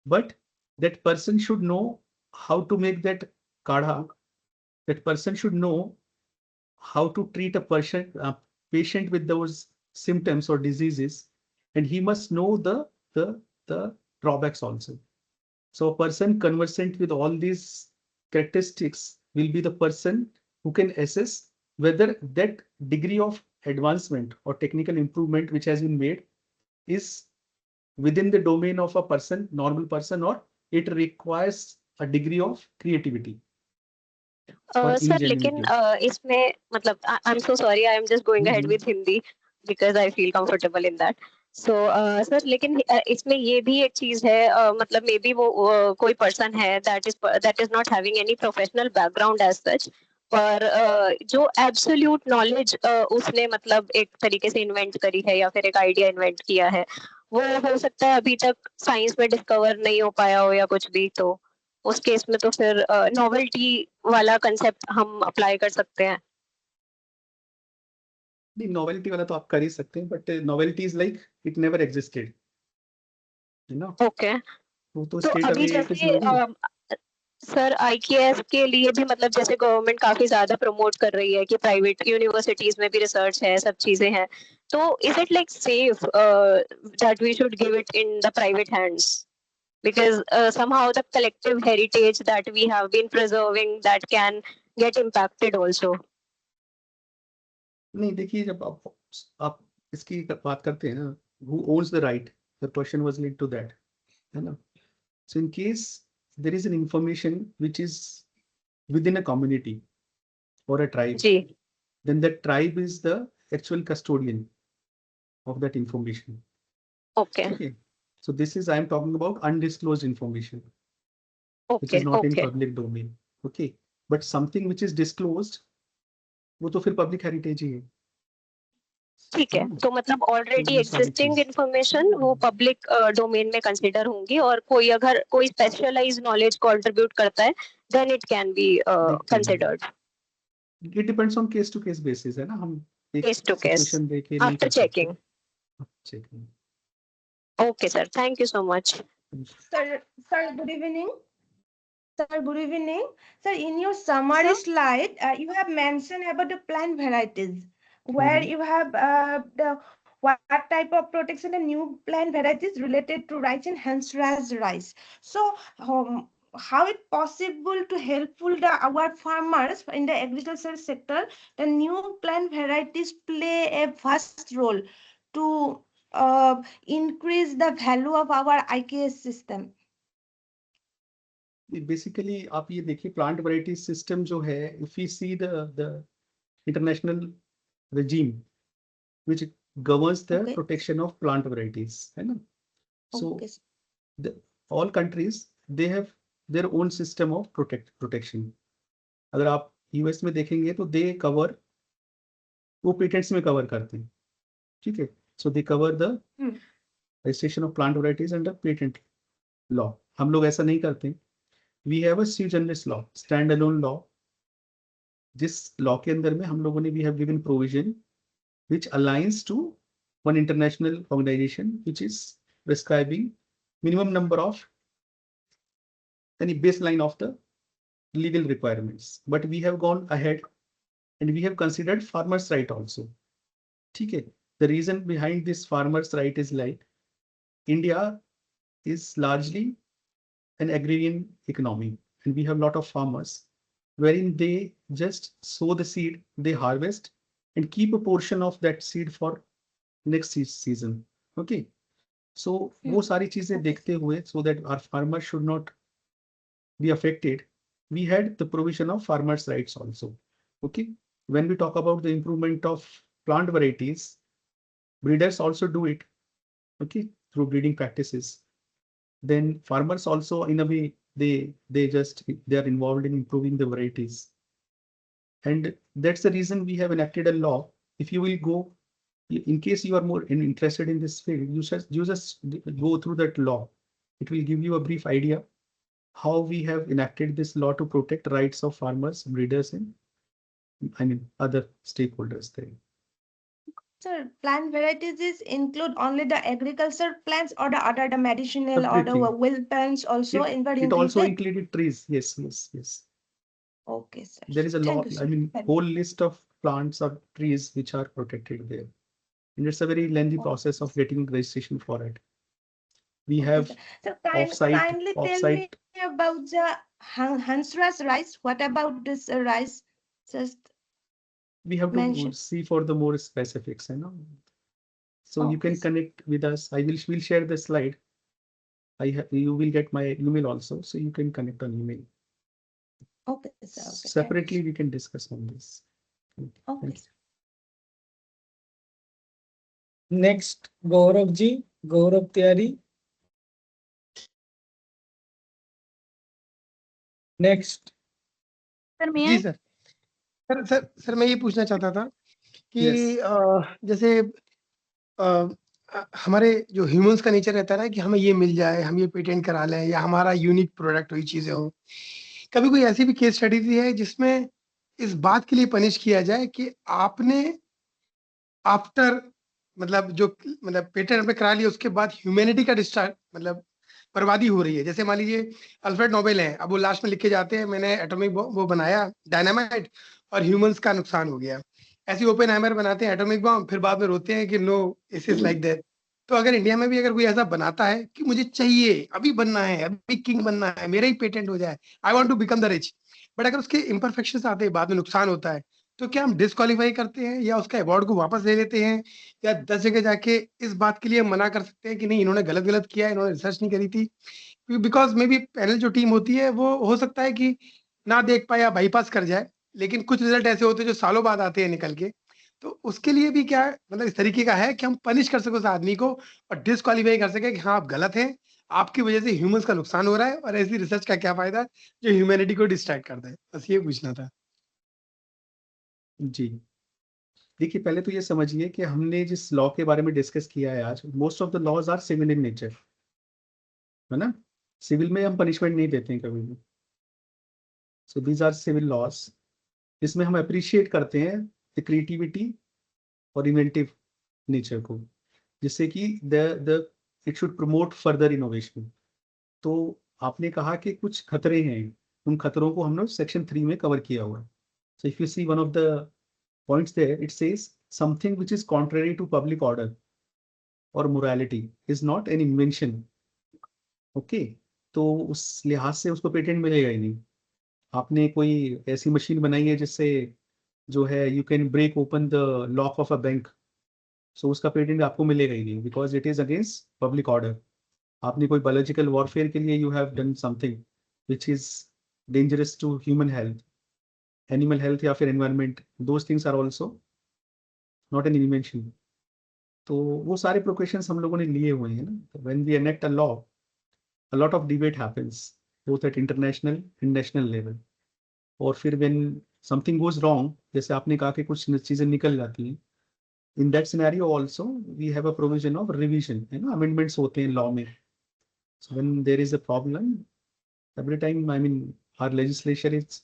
But that person should know how to make that kadha. That person should know how to treat a patient with those symptoms or diseases, and he must know the drawbacks also. So a person conversant with all these characteristics will be the person who can assess whether that degree of advancement or technical improvement which has been made is within the domain of a person, normal person, or it requires a degree of creativity. Sir, लेकिन इसमें मतलब I'm so sorry, I am just going ahead with Hindi because I feel comfortable in that. So sir, लेकिन इसमें ये भी एक चीज है, मतलब मे बी वो कोई person है that is not having any professional background as such, पर जो absolute knowledge उसने मतलब एक तरीके से invent करी है या फिर एक idea invent किया है, वो हो सकता है अभी तक science में discover नहीं हो पाया हो या कुछ भी, तो उस केस में तो फिर नोवेल्टी वाला कंसेप्ट हम अप्लाई कर सकते हैं. नहीं, नोवेल्टी वाला तो आप कर ही सकते हैं, but novelty is like it never existed, you know. Okay. वो तो तो स्टेट अभी अवे इट इज जैसे सर IKS के लिए भी मतलब जैसे गवर्नमेंट काफी ज्यादा प्रमोट कर रही है कि प्राइवेट यूनिवर्सिटीज में भी रिसर्च है, सब चीजें हैं, तो is it like safe that we should give it in the private hands? Because somehow the collective heritage that we have been preserving that can get impacted also. नहीं, देखिए जब आप इसकी बात करते हैं ना, who owns the right, the question was linked to that, है ना. So in case there is an information which is within a community or a tribe, then that tribe is the actual custodian of that information. Okay. So this is, I am talking about undisclosed information, which is not in public domain. Okay. But something which is disclosed, वो तो फिर public heritage ही है. ठीक है, तो मतलब already existing information वो public domain में कंसिडर होंगी, और कोई अगर कोई स्पेशलाइज नॉलेज कंट्रीब्यूट करता है then it can be considered. It depends on case to case basis, है ना, हम एक Case to case, situation देके नहीं after कर सकते। checking. Checking. Okay, sir. Thank you so much. Sir, good evening. Sir, good evening. Sir, in your summary slide, you have mentioned about the plant varieties, where you have the what type of protection and new plant varieties related to rice and hence rice. So, how it possible to helpful our farmers in the agricultural sector? The new plant varieties play a vast role to increase the value of our IKS system. Basically आप ये देखिए plant variety system जो है, if you see the international regime which governs the protection of plant varieties, है ना, so all countries they have their own system of protection. अगर आप US में देखेंगे तो दे कवर, वो पेटेंट्स में कवर करते हैं, ठीक है, so they cover the registration of plant varieties under patent law. हम लोग ऐसा नहीं करते, we have a sui generis law, stand alone law, जिस लॉ के अंदर में हम लोगों ने we have given provision which aligns to one international organization which is prescribing minimum number of any baseline of the legal requirements, but we have gone ahead and we have considered farmers right also. Okay, the reason behind this farmers right is like India is largely an agrarian economy and we have a lot of farmers wherein they just sow the seed, they harvest and keep a portion of that seed for next season. Okay, so वो सारी चीजें देखते हुए, so that our farmers should not be affected, we had the provision of farmers rights also. Okay, when we talk about the improvement of plant varieties, breeders also do it, okay, through breeding practices. Then farmers also in a way they are involved in improving the varieties. And that's the reason we have enacted a law. If you will go, in case you are more interested in this field, you just go through that law. It will give you a brief idea how we have enacted this law to protect rights of farmers, breeders, and other stakeholders there. Sir, plant varieties include only the agriculture plants or the medicinal Everything. or the well plants also It also included trees. Yes. Okay, sir. There is a lot, whole list of plants or trees which are protected there. And it's a very lengthy process of getting registration for it. We have kindly tell me about the Hansras rice. What about this rice? Just we have to see for the more specifics, So you can connect with us. We'll share the slide. You will get my email also, so you can connect on email. Okay, sir. Okay, separately we can discuss on this. Okay. Next, Gaurav ji, Gaurav Tiwari. Next. Ji sir मैं ये पूछना चाहता था कि जैसे हमारे जो humans का नेचर रहता है ना कि हमें ये मिल जाए, हम ये पेटेंट करा लें या हमारा यूनिक प्रोडक्ट हुई चीजें हो। कभी कोई ऐसी भी केस स्टडी है जिसमें इस बात के लिए पनिश किया जाए कि आपने आफ्टर मतलब पेटेंट पे करा लिया, उसके बाद ह्यूमैनिटी का डिस्ट्रॉय बर्बादी हो रही है। जैसे मान लीजिए अल्फ्रेड नोबेल है, अब वो लास्ट में लिख के जाते हैं मैंने एटॉमिक वो बनाया डायनामाइट और ह्यूमंस का नुकसान हो गया। ऐसे ओपेनहाइमर बनाते हैं एटॉमिक बम, फिर बाद में रोते हैं कि no it is like that. तो अगर इंडिया में भी अगर कोई ऐसा बनाता है कि मुझे चाहिए अभी बनना है, अभी किंग बनना है, मेरा ही पेटेंट हो जाए, I want to become the rich, but अगर उसके इम्परफेक्शंस आते हैं, बाद में नुकसान होता है, तो क्या हम डिस्क्वालीफाई करते हैं या उसका अवार्ड को वापस ले लेते हैं या 10 जगह जाके इस बात के लिए मना कर सकते हैं कि नहीं इन्होंने गलत किया, इन्होंने रिसर्च नहीं करी थी? बिकॉज मे बी पैनल जो टीम होती है वो हो सकता है कि ना देख पाए या बाईपास कर जाए, लेकिन कुछ रिजल्ट ऐसे होते हैं जो सालों बाद आते हैं निकल के। तो उसके लिए भी क्या इस तरीके का है कि हम पनिश कर सके उस आदमी को और डिस्क्वालीफाई कर सके कि हाँ आप गलत हैं, आपकी वजह से ह्यूमंस का नुकसान हो रहा है और ऐसी रिसर्च का क्या फायदा जो ह्यूमैनिटी को डिस्ट्रैक्ट करता है। बस ये पूछना था। जी देखिए पहले तो ये समझिए कि हमने जिस लॉ के बारे में डिस्कस किया है आज, most of the laws are civil in nature, है ना। सिविल में हम पनिशमेंट नहीं देते हैं कभी भी। So these are civil laws. इसमें हम अप्रिशिएट करते हैं द क्रिएटिविटी और इन्वेंटिव नेचर को, जिससे कि the it should promote further innovation. तो आपने कहा कि कुछ खतरे हैं, उन खतरों को हमने सेक्शन 3 में कवर किया हुआ है। So if you see one of the points there, it says something which is contrary to public order और morality is not an invention. Okay, तो उस लिहाज से उसको पेटेंट मिलेगा ही नहीं। आपने कोई ऐसी मशीन बनाई है जिससे जो है you can break open the lock of a bank, so उसका पेटेंट आपको मिलेगा ही नहीं, because it is against public order. आपने कोई बायोलॉजिकल वॉरफेयर के लिए you have done something which is dangerous to human health, animal health या फिर environment, those things are also not an invention. तो वो सारे प्रिकॉशंस हम लोगों ने लिए हुए हैं ना। When we enact a law, a lot of debate happens both at international and national level। और फिर when something goes wrong, जैसे आपने कहा कि कुछ चीजें निकल जाती हैं, in that scenario also we have a provision of revision, है ना, amendments होते हैं लॉ में। So when there is a problem, every time I mean our legislature is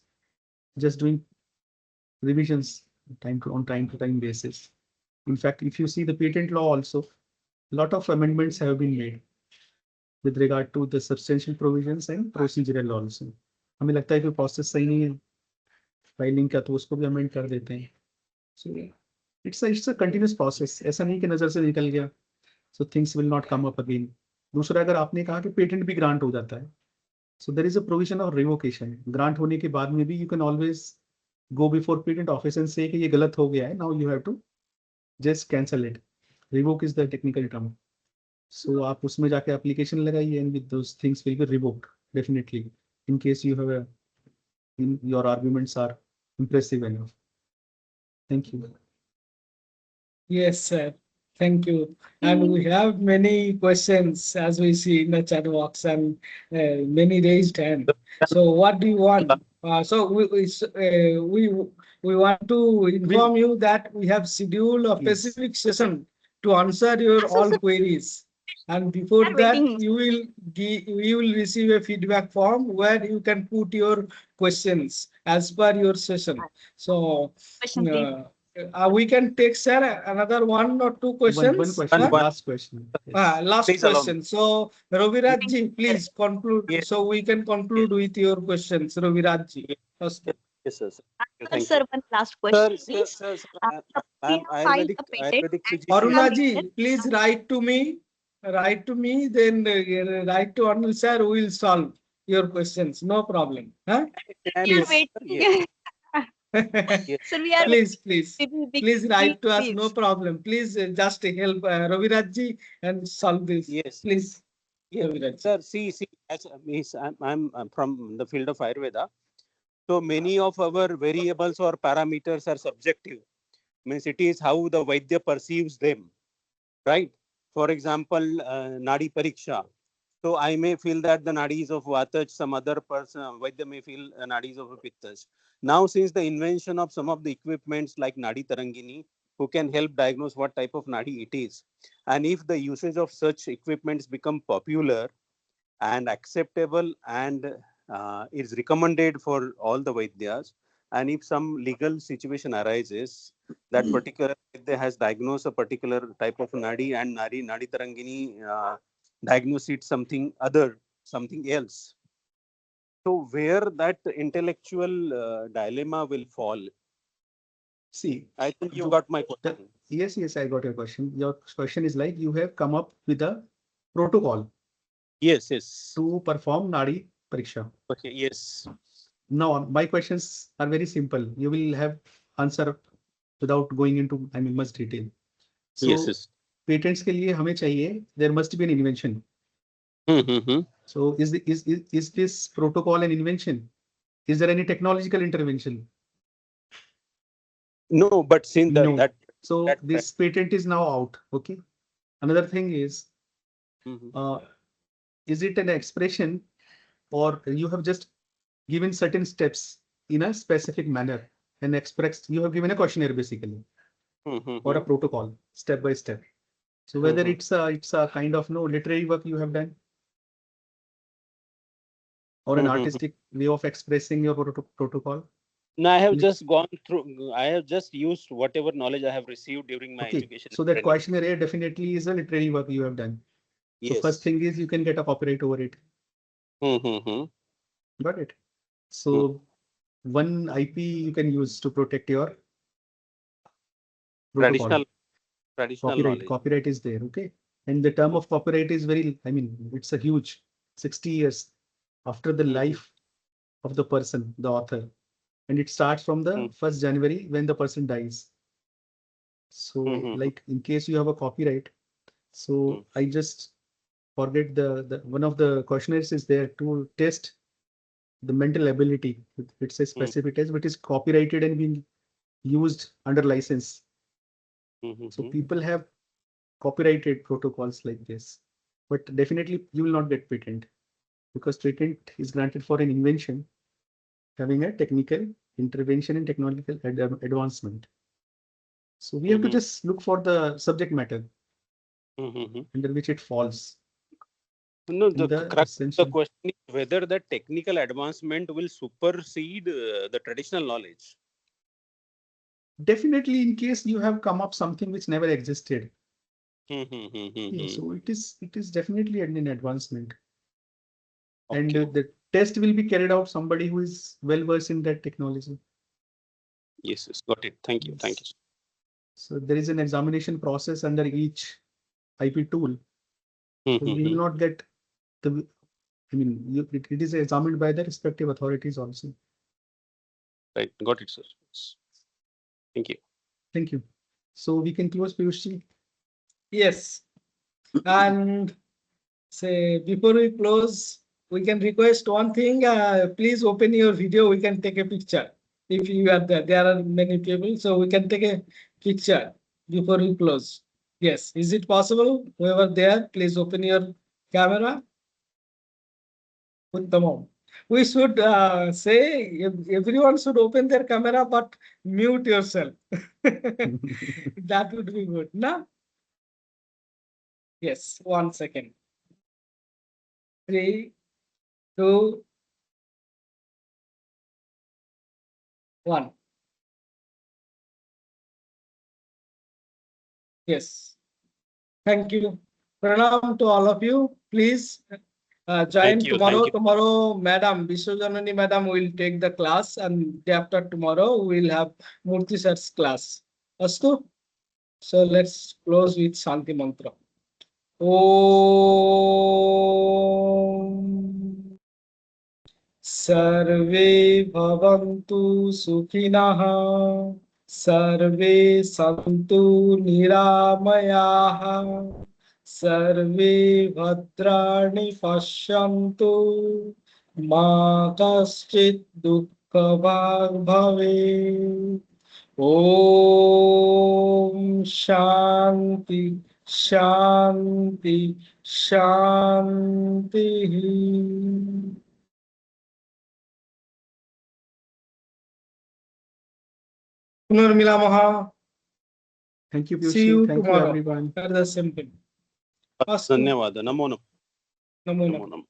just doing revisions on time to time basis। In fact, if you see the patent law also, a lot of amendments have been made with regard to the substantial provisions and procedural also। हमें लगता है कि process सही नहीं है filing का, तो उसको भी अमेंड कर देते हैं। So it's a continuous process, ऐसा नहीं कि नजर से निकल गया so things will not come up again. दूसरा, अगर आपने कहा कि पेटेंट भी ग्रांट हो जाता है, so there is a provision of revocation. Grant होने के बाद में भी you can always go before patent office and से कि ये गलत हो गया है, now you have to just cancel it. Revoke is the technical term. So आप उसमें जाके एप्लीकेशन लगाइए and with those things will be revoked definitely in case you have your arguments are impressive enough। Thank you। Yes, sir. Thank you. And we have many questions as we see in the chat box and many raised hand. So what do you want? We want to inform you that we have scheduled a specific session to answer your all queries. And before that, you will receive a feedback form where you can put your questions as per your session. So we can take, sir, another one or two questions. One question, last question. Yes. Last Please allow question. So Raviraj, please conclude. Yes. So we can conclude with your questions, Raviraj. Yes, sir. Sir, one last question, please. Sir, We have filed a patent. Arunaji, please write to me. Write to me, then write to Anil sir. We will solve your questions. No problem. Huh? We are waiting. Sir, we are Please write to us. please. No problem. Please just help Raviraj ji and solve this. Yes. Please. Yes, sir. See, as I'm from the field of Ayurveda. So many of our variables or parameters are subjective. Means it is how the Vaidya perceives them, right? For example, Nadi Pariksha. So I may feel that the Nadi is of Vataj, some other person, Vaidya may feel Nadi is of Pittas. Now, since the invention of some of the equipments like Nadi Tarangini, who can help diagnose what type of Nadi it is, and if the usage of such equipments become popular and acceptable and is recommended for all the Vaidyas, and if some legal situation arises that particular Vaidya has diagnosed a particular type of Nadi and Nadi Tarangini diagnose it something else. So where that intellectual dilemma will fall? See, I think you got my question. Yes, I got your question. Your question is like you have come up with a protocol. Yes. To perform Nadi Pariksha. Okay, yes. Now, my questions are very simple. You will have answer without going into much detail. So, yes. Patents के लिए हमें चाहिए, there must be an invention. So is this protocol an invention? Is there any technological intervention? No, but since that so this patent is now out. Okay. Another thing is, is it an expression or you have just given certain steps in a specific manner and expressed, you have given a questionnaire basically. or a protocol step by step. So whether it's a kind of literary work you have done, or an artistic way of expressing your protocol. No, I have just gone through. I have just used whatever knowledge I have received during my education. So that questionnaire definitely is a literary work you have done. So first thing is you can get a copyright over it. Got it. So one IP you can use to protect your protocol. Traditional Copyright. knowledge. Copyright is there. Okay. And the term of copyright is very, I mean, it's a huge 60 years after the life of the person, the author. And it starts from the 1st January when the person dies. So like in case you have a copyright, so I just forget the one of the questionnaires is there to test the mental ability. It says specific test, but is copyrighted and being used under license. So people have copyrighted protocols like this, but definitely you will not get patent because patent is granted for an invention having a technical intervention and technological advancement. So we have to just look for the subject matter under which it falls. No, the question is whether the technical advancement will supersede the traditional knowledge. Definitely, in case you have come up something which never existed. So it is definitely an advancement. And the test will be carried out somebody who is well versed in that technology. Yes, got it. Thank you. Thank you. So there is an examination process under each IP tool. So we will not get the, I mean, it is examined by the respective authorities also. Right, got it, sir. Thank you. Thank you. So we can close, Piyushji. Yes. And say before we close, we can request one thing. Please open your video. We can take a picture. If you are there, there are many people, so we can take a picture before we close. Yes, is it possible? Whoever there, please open your camera. Uttamam. We should say everyone should open their camera, but mute yourself. That would be good, no? Yes, 1 second. 3, 2, 1. Yes. Thank you. Pranam to all of you. Please join tomorrow. Tomorrow, Madam Biswajanani Madam will take the class, and day after tomorrow we will have Murthy sir's class. Astu? So let's close with Shanti Mantra. Om Sarve Bhavantu Sukhinah Sarve Santu Niramayaha Sarve Bhadrani Pashyantu Ma Kaschit Dukkha Bhag Bhave. Om Shanti Shanti Shanti. Punarmilamaha. Thank you, See you Thank tomorrow. you, everyone. At the same time. Dhanyawad. Namo Namo. Namo Namo.